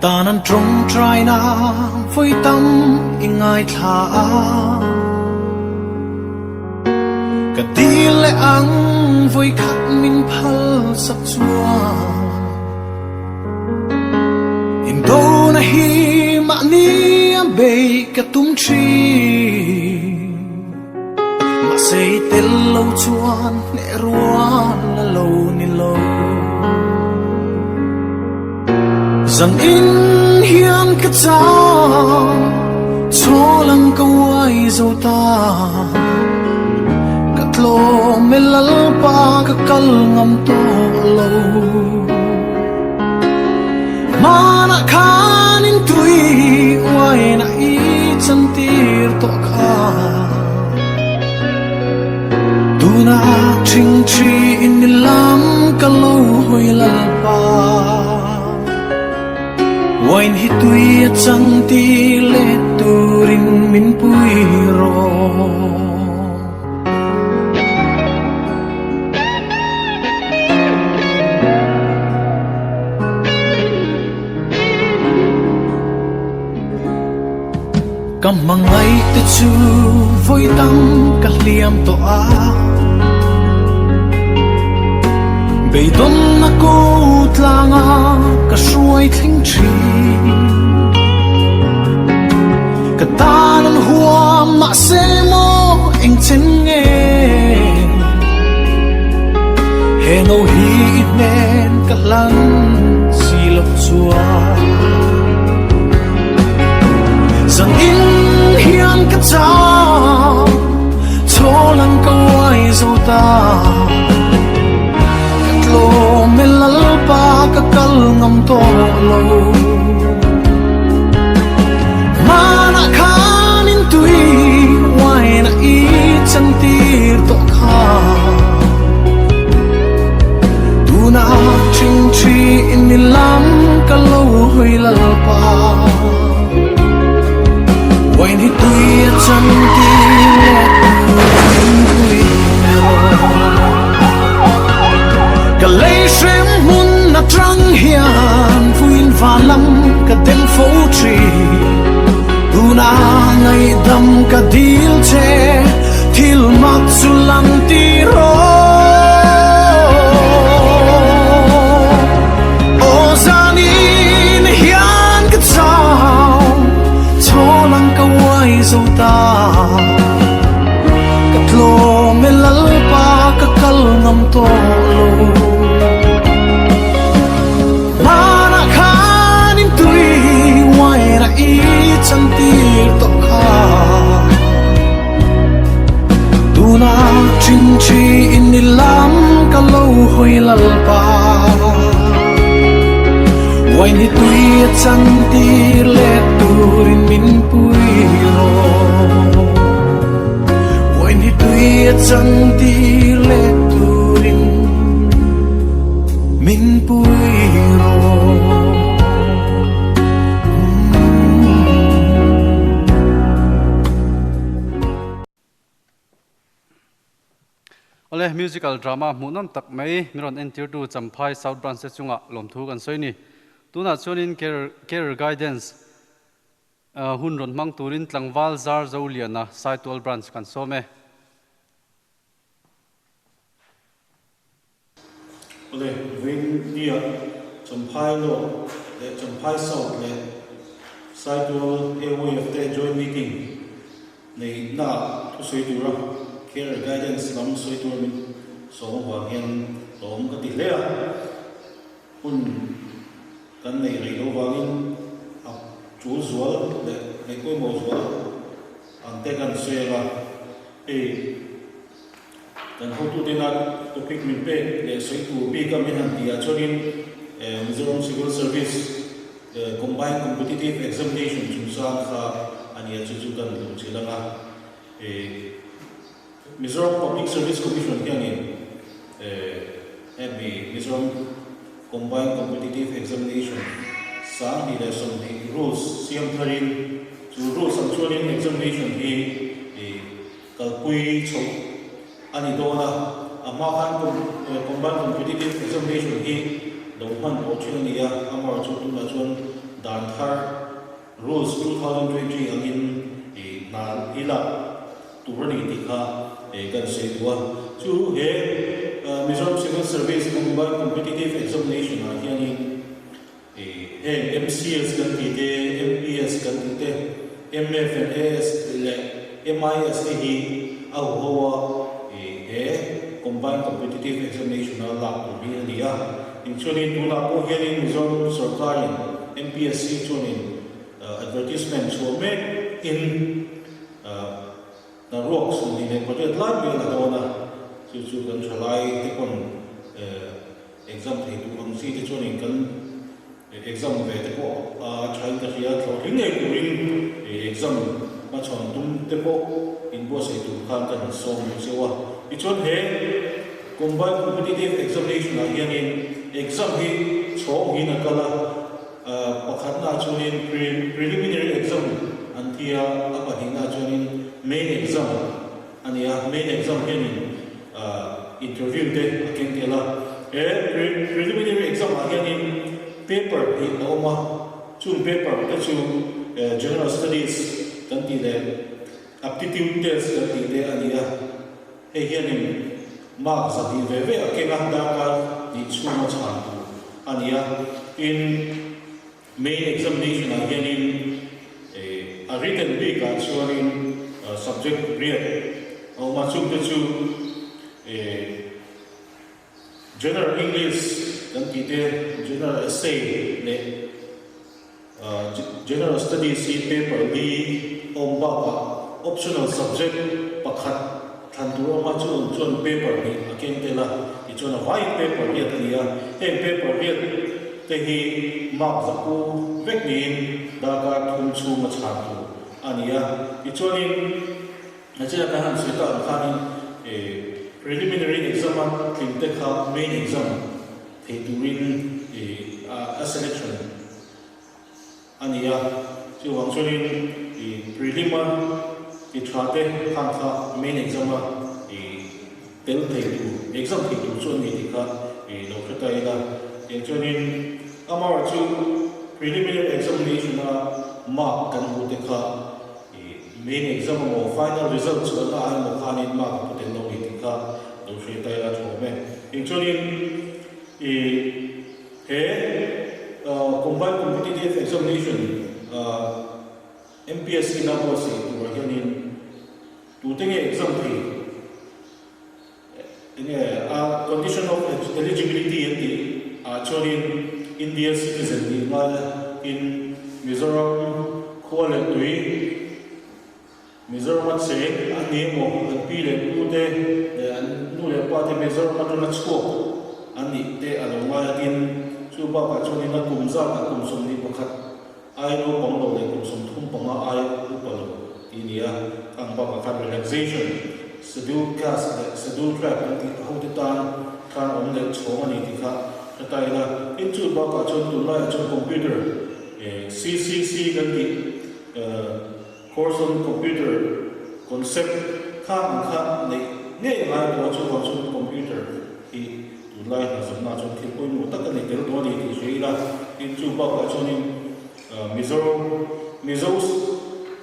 ta nan trong trai na với tâm ingai tha cả đi lệ ang với khát min phal sắc chua in đâu na hi mà ni bê cả tung chi mà say tel lâu chuan nè ruan là lâu ni lâu rằng in hiền cái sao cho lăng câu ai dâu ta cắt lô mê lal pa cái cal ngâm to lâu mà na khan in tui ngoài na i chân tir to kha tu na chinh chi in lam cái lâu hồi lal pa wain hituia chang ti le turin min pui ro kam mangai te chu voi tang ka liam to a bei don na ko tlanga ka shuai thling chi ka tan hua ma se mo eng chen nge he no hi nen ka lang si lo chua rằng in hiền ka chao cho lang ka wai zo ta lo me lal pa ka kal ngam to lo ma na khan in tui wai na i chan tir to kha tu na ching chi in lam ka lo hoi lal pa wai ni tui chan tir ka lei shem mun na trăng hian fuin va lam ka dem fo tri tu na ngai dam ka dil che thil mak su lam ti ro o zanin hian ka chao cho lang ka wai zo ta ka tlo me lal pa ka kal ngam to lo chân tir to kha tu na chinh chi in lam ka lo hoi lal pa wai ni tui chân tir le turin min pui ro wai ni tui chân tir le turin min pui ro ole musical drama munam tak mai miron entir tu champhai south branch se chunga lom thu kan soini tuna chonin care guidance hun ron mang turin tlangwal zar zoliana saitol branch kan some ole wing dia champhai lo champhai south le saitol AYF te joint meeting nei na thu soi tura care guidance lam soi tur min so wa hian tom ka ti le a hun kan nei rei lo wangin a chu zual le ko mo zual an te kan se la e kan ho tu dena topic min pe le soi tu bi ka min han dia chorin Mizoram Civil Service combined competitive examination chung sang kha ania chu kan lu chilanga Mizoram Public Service Commission hianin Mizoram combined competitive examination sang ni le som ni rules siam tharin chu rules ang chuanin examination hi kalpui chho ani dona ama khan combined competitive examination hi Donghan Australia Amar Chutu Nachuan Danthar Rules 2020 angin na ila turani tikha kan se tua chu he Mizoram Civil Service Combined Competitive Examination hiani he MCS kan tite MPS kan tite MFNS le MIS hi au hawa he Combined Competitive Examination la tu ni Inchunin tuna po hianin Mizoram Sarkarin MPSC chunin advertisement chuame in na rocks ni ne project line me na dona chu kan chalai te kon exam thei tu ang si te chunin kan exam ve te ko chain ta hia thlo ring nei turin exam ma chon tum te po in bo se tu khan kan som sewa ichon he combined competitive examination hianin exam hi chong hi na kala pakhat na chunin preliminary exam antia apa hi na chunin main exam ania main exam hianin interview de akin tela preliminary exam hianin paper hi oma chun paper ka chu general studies kan ti de aptitude test kan ti de ania he hianin mark sa di ve akin da ka di chuma chan ania in main examination hianin a written be ka chuanin subject read au ma chu te chu general English kan ti te general essay le general studies paper li om ba optional subject pakhat than tu ma chuan paper ni aken tela I chuan white paper hi ania paper hi te hi mark zaku vek nin da ka thum chu ma chan tu ania I chuanin na cha ka han se ta khanin preliminary exam thin te kha main exam thei turin a selection ania chu wang chuanin preliminary thate khan kha main exam tel thei tu exam thei tu chuan ni tikha lo khata ila chuanin amar chu preliminary examination mark kan hu tikha main exam mo final results na ai mo khanin mark putin lo ni tikha lo khata ila thome chuanin he combined competitive examination MPSC na po si tu hianin tu tenge exam thei condition of eligibility enti chorin India citizen ni mal in Mizoram khole tui Mizoram se ani mo pi le tu te nu le pa te Mizoram tu na chko ani te aloma in chu ba ka chorin na kumza ka kumsum ni pakhat ai no pong lo le kumsum thum panga ai upalo tinia ang ba ka relaxation schedule caste schedule track anti hautan kan om le chomani tikha tataila inchu ba ka chon tu la chon computer CCC kan ti course on computer concept kha nei nei la ko chon computer I tu la na so na chon ki poi mu ta kan nei tel do ni ti sheila inchu ba ka chon Mizo's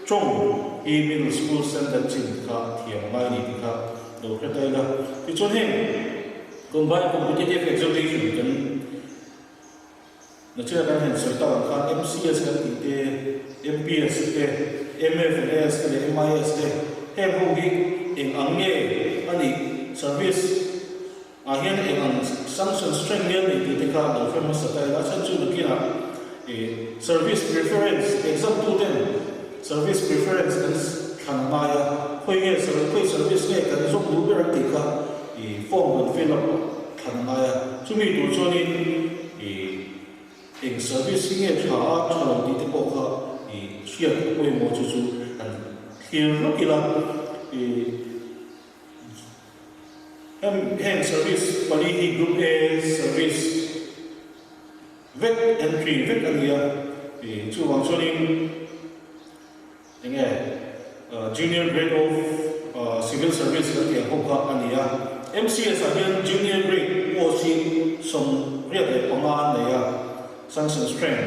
Chong middle school center chin kha thiam mai ni kha do khata la ti chon he combined competitive examination kan na cha kan hen soi ta kha MCS kan ti te MPS te MFNS ke MIS ke hem ho hi eng ange ani service ahian eng ang sanction strength ni ti ka do famous satai la chan chu kina service preference exam 210 service preference kan khan maya khoi nge service nge kan zo lu ber ti ka form kan fill up khan maya chumi tu choni eng service nge tha tha ti te ko kha share khoi mo chu chu kan khil lo kila hand service pali hi group A service vec entry vec ania chu wang choning enge junior grade of civil service kan ti ho kha ania MCS again junior grade OC som riat le panga ania sanction strength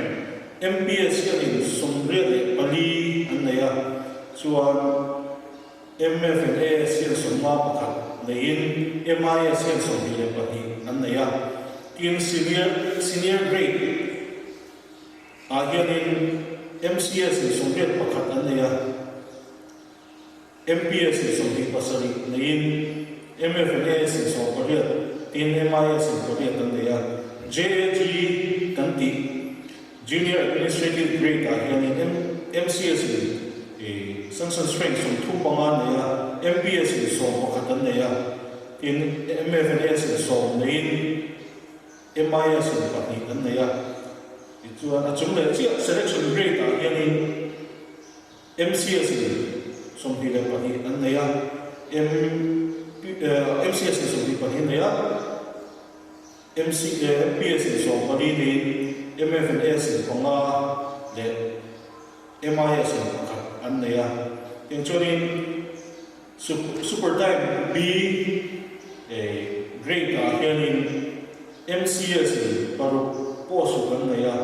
MPS yani som riat le pali ania chuan MFNS yan som ma pakhat nein MIS yan som hi le pali ania in senior grade again in MCS is som riat pakhat ania MPS is som hi pasari nein MFNS is som pariat in MIS is pariat ania JAG kanti junior administrative grade again in MCS sanction strength som thu panga nia MPS is som pakhat ania in MFNS is som nein MIS is pari ania chuan a chung le chi selection grade again in MCS som hi le pari ania MCS is som hi pari ania MPS is som pari ni MFNS is panga le MIS is pakhat ania in chuanin super time B grade again in MCS paru post kan ania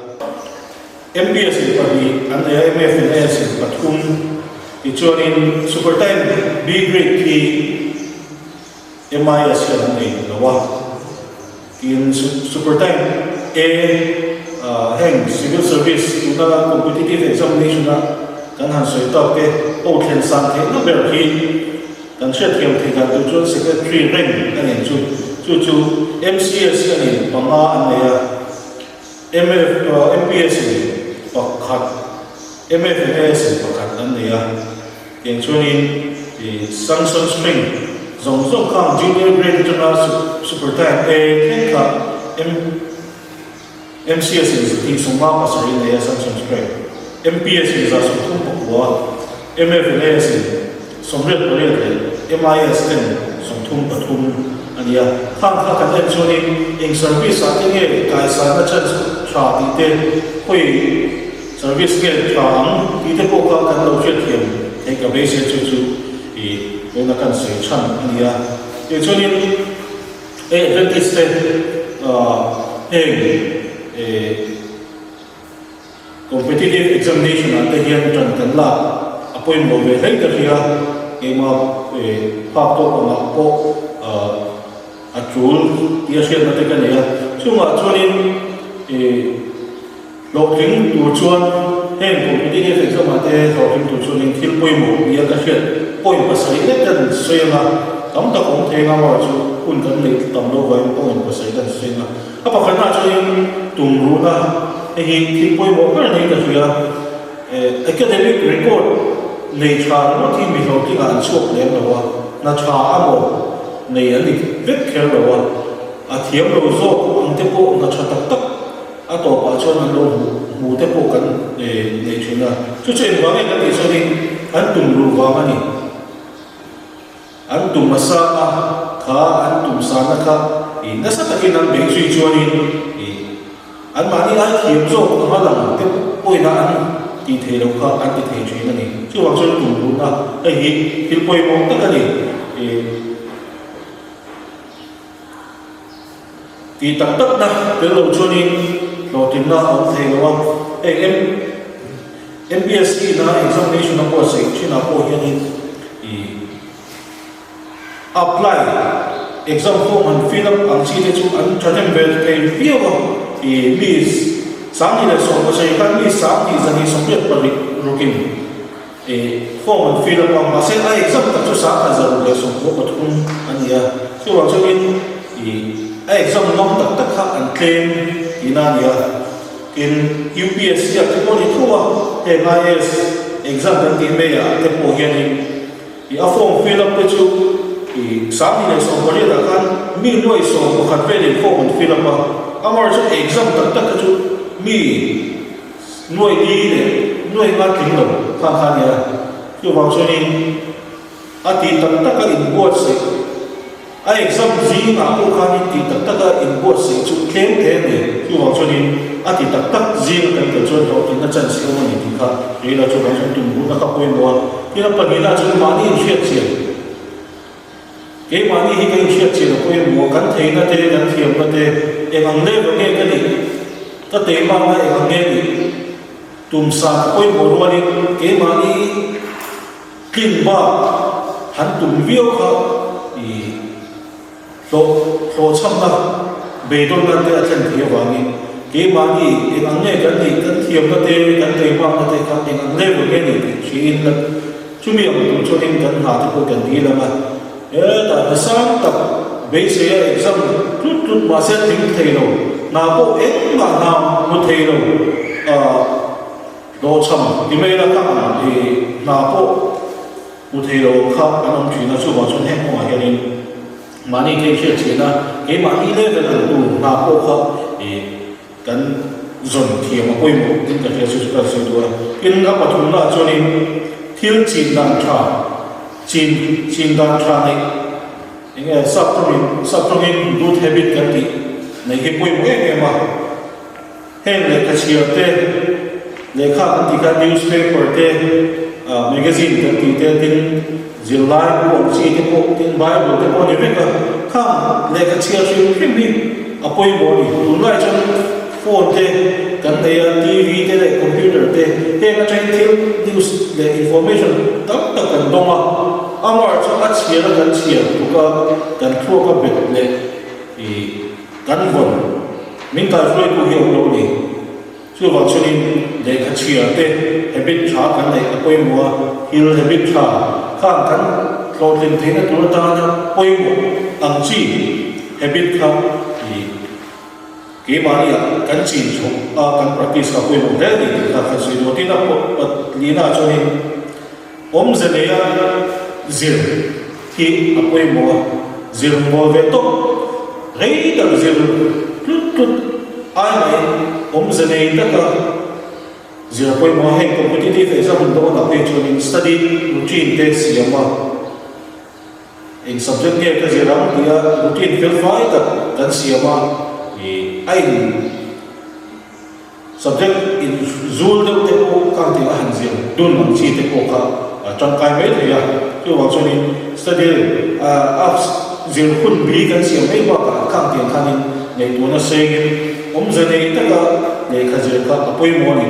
MPS pari ania MFNS pathum ichuanin super time B grade ki MIS kan nei lawa in super time A hang civil service tuna competitive examination na kan han soi top ke o khen sang the na ber hi kan shet kem the kan tu chuan secretary rank kan en chu MCS kan en panga ania MPS pakhat MFNS pakhat ania yen chuanin sanction string zong kang junior grade chana super time A khen ka MCS is ti suma pasari nia sanction string MPS is also thum pakwa MFNS somret pariat MIS ten som thum pathum ania khang kan en chuanin eng service atinge kai sa na chan tha ti te hoi service ke thang ti te ko ka kan lo chet thiam ei ka be se chu na kan se chan ania e chuanin advantage te competitive examination ate hian tran kan la appoint mo ve lai ta hia ema pa to ma po atul tia sian na te kan ya chunga chuanin loking tu chuan hen competitive exam ate loking tu chuanin thil poi mo bia ka hian poi pasai le kan soyama kam ta kong thenga ma chu kun kan le tam lo vai point pasai kan soyama apa kana chuanin tumru na thil poi mo ka nei ka hia academic record nei tha no thi mi ho ti an chok le lawa na tha amo nei ani vek kher lawa a thiam lo zo ang te po na tha tak tak a to pa chuan lo mu te po kan nei thina chu wa nge ka ti so ni an tum ru wa mani an tum masa kha an tum sa na kha na sa takin an beng sui chuanin an mani ai thiam zo ma lang te poi na an ti the lo kha an ti the chin ani chu wa chuan tum ru na ai hi til poi mo ta ka ni ti tak tak na te lo chuanin lo tin na an the lo MPSC na examination na po sa china po hian apply exam form and fill up ang si chu an thatem vel pe piwa miss sang ni le so ko sai kan mi sang ni zani som pet pari rukin form and fill up mà sẽ ai exam ta cho sáng là giờ để sống của thun anh nhỉ chứ vào cho nên ai exam năm tất cả anh claim ina nhỉ in UPSC at ko ni thua MIS exam dan ti me ya te po hian in a form fill up chu sáng thì sống có là kan mi noi sống có khát về để form and fill up amar cho exam tất cả chu mi nuôi đi để nuôi ngắt kinh đồng khang khang ya chứ vào cho nên à thì tất cả input sẽ ai exam gì mà cô khang thì tất cả input sẽ chú kém thế này chứ vào cho nên à thì tất cả gì cần cái cho nó thì nó chân sẽ không như thế khác vì là cho cái chúng tôi muốn nó các quên mua thì nó phần này là chúng mà đi chuyện chuyện cái mà đi cái chuyện chuyện là quên mua cắn thấy nó thế cắn thiềm nó thế em ăn lê vào nghe cái này ta tế mang lại em ăn nghe gì tùm sa quay một luôn đi cái mà đi kinh ba hắn tùm viêu khá thì lo chăm na bề đôi nan thế chân thiêu vàng đi cái mà đi em ăn nghe cái gì cái thiêu cái tê mang cái tê em ăn nghe vào cái gì chỉ in là chú miệng tụi cho em cái hà thì cô cần đi là mà tại sáng tập bây giờ exam chút mà sẽ tính thầy đâu nào có ít mà nào một thầy đâu đồ chăm thì mấy là các thì nào có một thầy đâu khác anh ông chuyện là số bao nhiêu hết mọi cái này mà đi cái chuyện gì là cái mà đi lên là đủ nào có khác thì cái dồn thì mà quên một cái cái sự cái sự đó cái nó bắt đầu là cho nên thiếu chín đàn trà chín đàn trà này những supplement good habit cái gì này cái quên một cái mà hay là cái gì thế để khác anh thì cái newspaper thế magazine cái gì thế tin zil live của gì thế của tin bible thế của những cái khác để cái gì cái phim đi apoi body tụi lại cho phone thế cái này TV thế này computer thế hay là trên thiếu news để information tất cả cần đông à amar cho anh chia là cần chia tụi cần thua cái việc này thì cần vốn mình ta phải cố hiểu đâu đi chứ vào cho nên để cái chia thế habit trả cái này apoi mua heal habit trả khác cần lo lên thế này tụi ta nhá apoi mua ăn chi habit khác thì cái mà đi cần chín chỗ cần practice các quy mô đấy thì các cái sự đầu tiên là lý na cho nên giờ này zero thì quy mô zero mô về tốt đấy là zero chút ai này giờ này tất cả zero quy mô hay competitive exam đó là về cho nên study routine test gì mà in subject này cái gì đó thì routine fill file tập cần gì mà anh subject in zul đâu thế cô càng thì hành diện đun bằng chi thế cô cả trong cái mấy thì chứ vào cho nên study diện khuôn bí cái gì mấy mà cả càng tiền khăn nên để nó xây giờ này tất cả để cái gì cả apoi mua này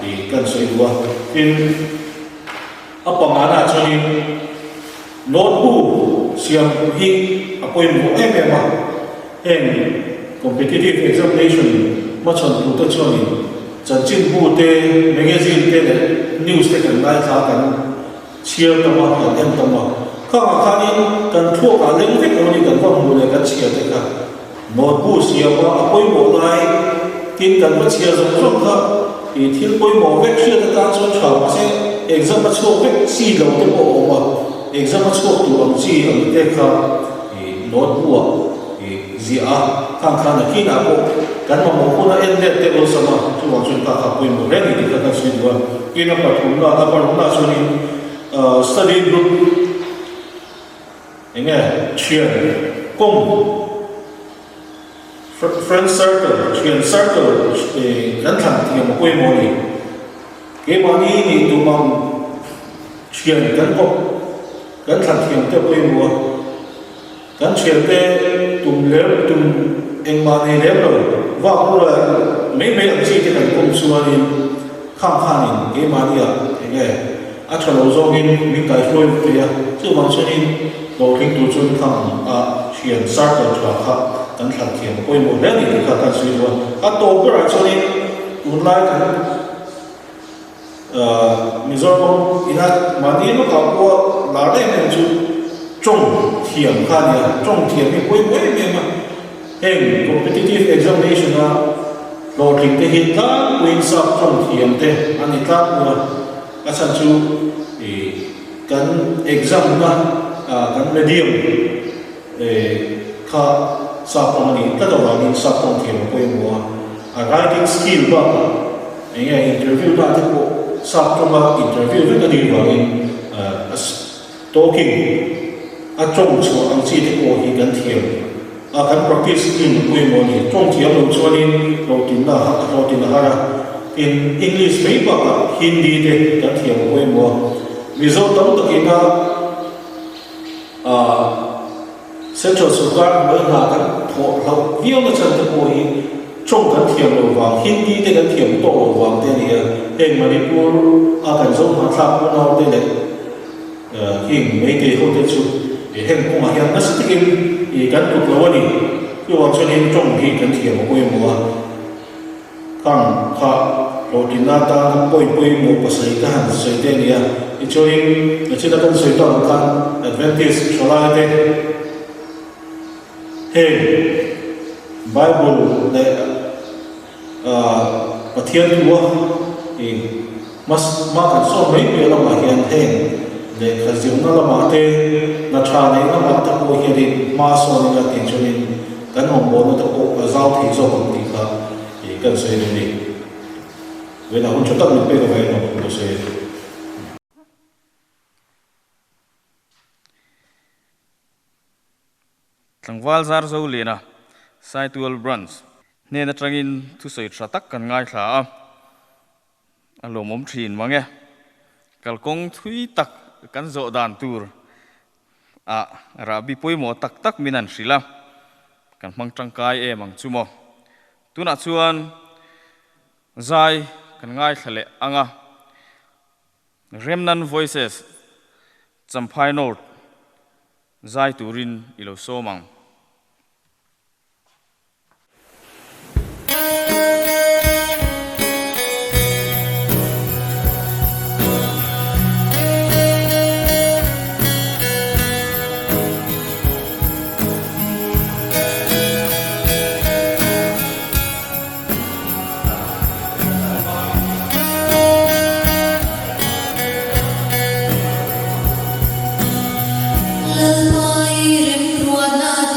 thì cần xây qua nên bằng anh cho nên notebook xem hi apoi mua em mà em competitive examination mà chọn tụi tôi cho mình chọn chính phủ thế magazine thế này news thế cần lại ra cần chia tâm mà cần em tâm mà các anh cần thua cả lĩnh vực của mình cần quan mua lại cần chia thế cả notebook chia mà apoi bộ lại tin cần mà chia giống khác thì thiếu apoi bộ vết chia tất cả cho chọn mà sẽ exam mà chua vết gì đâu thế bộ mà exam mà chua tụi bằng gì ở thế khác thì notebook gì khang khang là khi nào cũng cái mà một cô đã em lên tên luôn sao mà chú bảo chúng ta học quyền một đấy thì các bạn suy đoán khi nào cũng là cho nên study group những cái chuyện cùng friend circle chuyện circle để gắn thẳng thì một quê mô này cái mà đi thì tụi mong chuyện gắn cùng gắn thẳng thì một quê mô gắn chuyện thế tụm em mà này lém rồi và cũng là mấy anh chị thì cần cùng xua đi khang khang cái mà đi thế này cho nó do mình cái phôi thì chứ bằng cho nên đầu tiên tụi chúng khang chuyện sát rồi cho khang cần thằng thiền quay một đấy thì các bạn suy luận tổ cái là cho nên tụi lại cái Mizoram ina mani no ka ko la de men chu trong thiam kha nia trong thiam ni poi me ma heng competitive examination na lo ring te hit ta win sap trong thiam te ani ta no asan chu kan exam na kan medium kha sap trong ni ta do ni sap trong thiam poi mo writing skill ba ai interview ta te ko sắp trong interview với cái điều vào talking trong số anh chị thì có hiện gần thiệp gần practice in quy mô này trong thiệp lúc cho nên đầu tiên là in English mấy bậc Hindi thì gần thiệp quy mô ví dụ tổng tất cả Central Sudan mới là cái thổ học nhiều là chân thì có trong cái thiệp đầu vàng Hindi thì cái thiệp tổ vàng thế này hình Manipur gần giống mà tháp của nó đây này hình mấy cái không thể chụp hình cũng mà hiện nó sẽ tìm cái tục lâu này cứ vào cho nên trong cái thiệp của quê mùa càng khá rồi thì na ta quay một cái sợi cái hàng sợi thế này thì cho nên chỉ là cái sợi toàn căn advantage cho lại đây hình Bible này và thiên chúa thì mà cần so mấy người là mà hiện hình để khởi dụng nó là mà thế là trà này nó mà tập bộ hiện định mà so nên là tiền cho nên cái hồng bố nó tập bộ và giao thì do công ty khác thì cần xây dựng đi vậy là hôm trước tập mình bây giờ vậy nó cũng xây dựng thằng val zar zo lena sai tual branch nên là trangin thu sợi tra tắc cần ngay thả alo mom thin mange kal kong thui tak kan zo dan tur rabi poi mo tak tak minan sila kan mang tangkai e mang chumo tuna chuan zai kan ngai thale anga remnant voices champhai note zai turin ilo somang Hãy subscribe cho kênh Ghiền Mì Gõ để không bỏ lỡ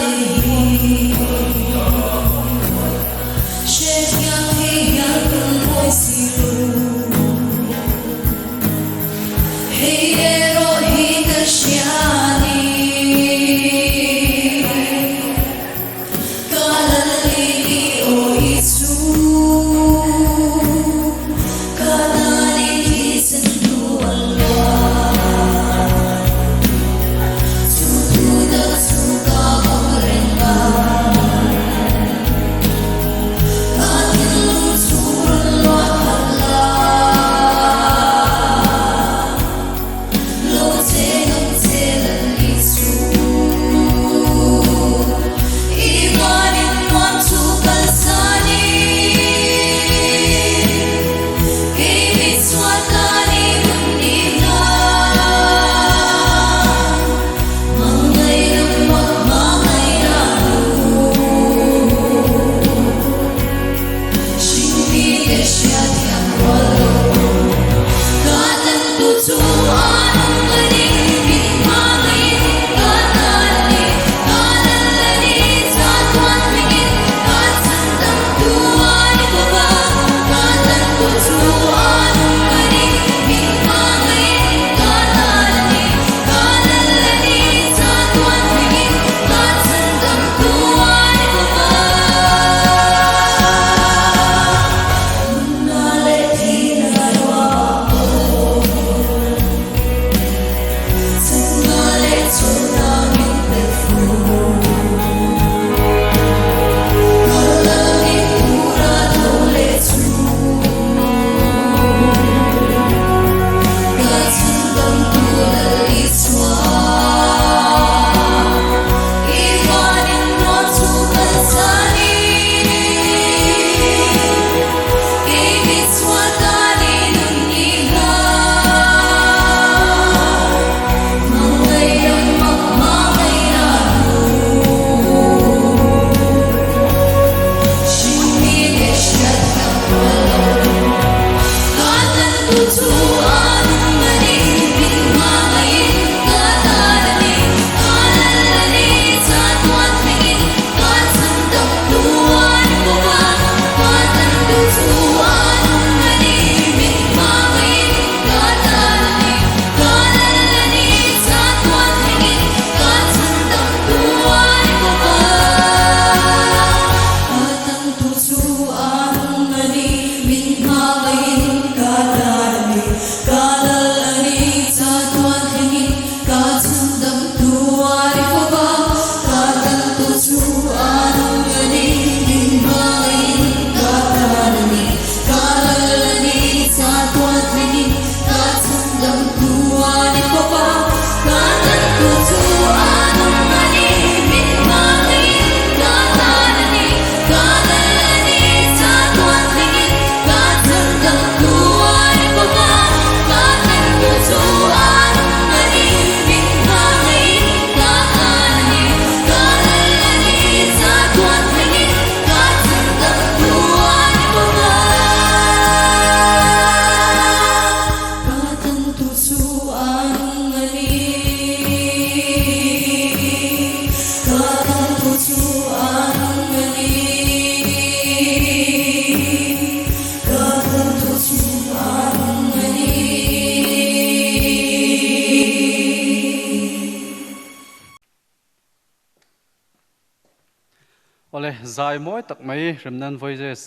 ole zai moi tak mai remnan voices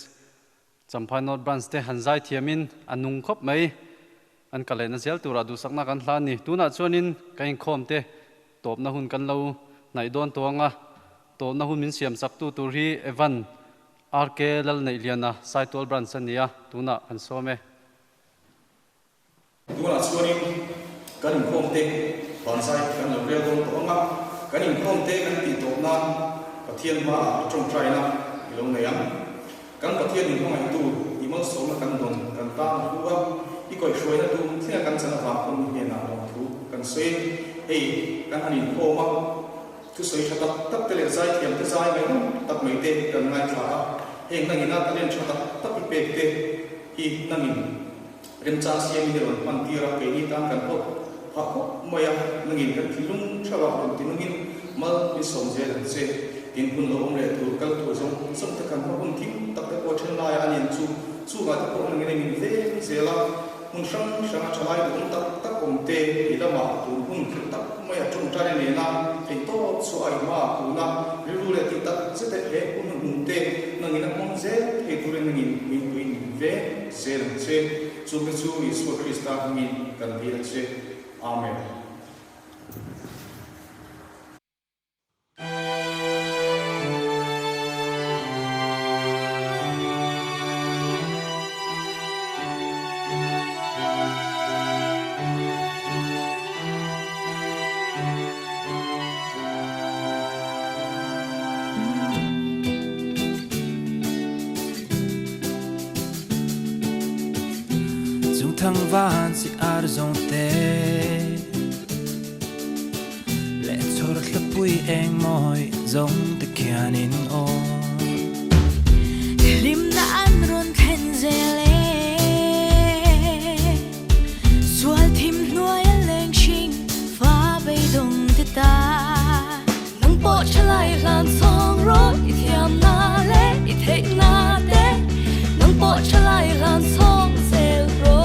champhai not branch te han zai thiamin anung khop mai an kalena zel tura du sakna kan hlan ni tuna chuanin ka Inkhawm te top na hun kan lo nai don tawanga top na hun min siam sak tu tur hi evan RK lal nei liana saitol branch ania tuna kan some tuna chuanin kan Inkhawm te bansai kan lo rel don tawanga kan Inkhawm te kan ti top na pathian ma trong trai na ilong nei ang kan pathian ni hong ai tu imal so na kan don kan ta huwa i koi shoi na tu thia kan chana va kon ni na lo thu kan sei ei kan han Inkhawm ma tu sei tha tak te le zai thiam te zai mai tak mai te kan ngai thla heng na ina ta len chha tak pe te hi nangin rem cha siam ni ron pan ti ra pe ni ta kan ho ha ko maya nangin kan thilung thawa kon ti nangin mal ni som je lan se tin hun lo om le tu kal tu som ta kan hun kim tak te ko chen lai anin chu ga ta ko nangin nangin ve zela hun sang chalai du tak om te ila ma tu hun khil tak maya chung trai ne na ei to chu ai ma ku na ru le ti tak se te he hun te nangin na mong ze he tu re nangin min tuin ve zel che chu me chu Isu Krista min kan bi che amen thăng van si ar zong te le chor la pui eng moi zong te kyan in o lim na an ron khen zele sual thim nuai leng shing fa bei dong te ta nang po chalai lan song ro I thiam na le I thei na te nang po chalai lan song zel ro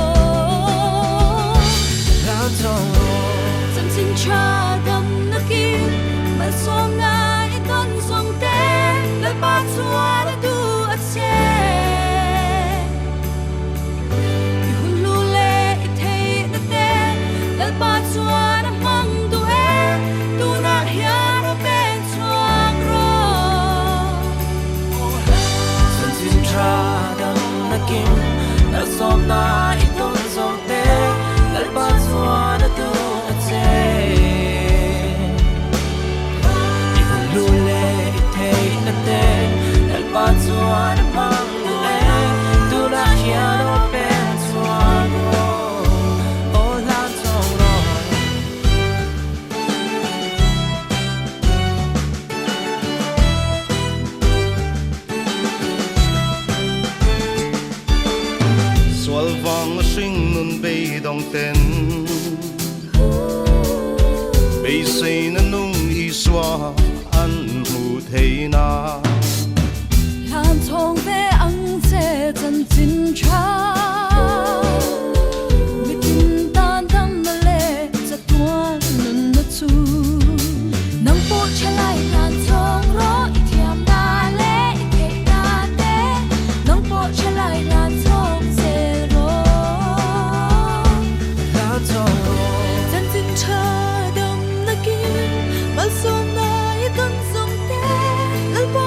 cha đam na kim mà song ngai ton song te la ba chua la du a che I hun lu le I thei na te la ba chua na mang du e tu na hia ro ben chuang ro san sin cha đam na kim ma song ngai ton song te la ba chua na du a che Chuan mang le tu la hiano pen chuan o la chong ro Swal vang sing nun be dong ten be say na nung I swa an mu thei na lan thong ve ang che chan chin cha mi tin tan tam na le cha tuan nun na chu nang po chalai lan thong ro I thiam na le I thei na te nang po chalai lan thong se ro lan thong chan chin cha dam na ki bal som na I tan som te lal po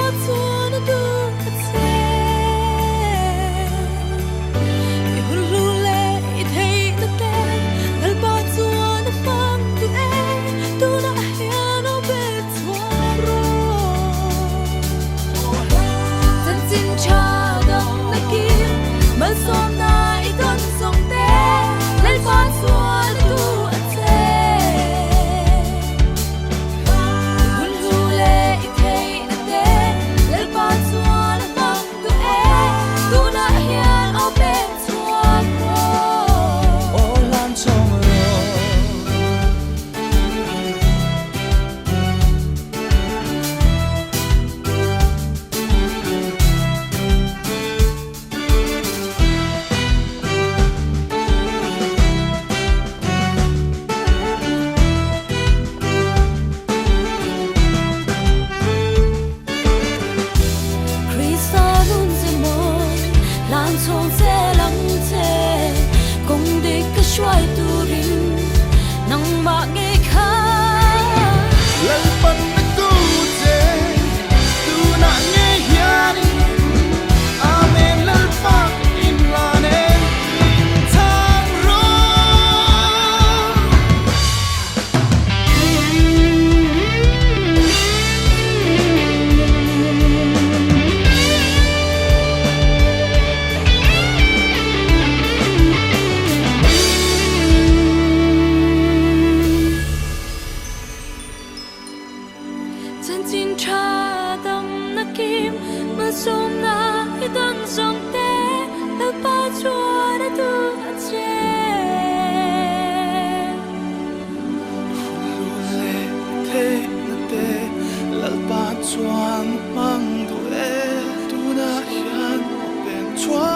tra đam na kim mà som na i don song te la pa chua na tu a che le te na te la pa chuan mang du e tu na hian ben chua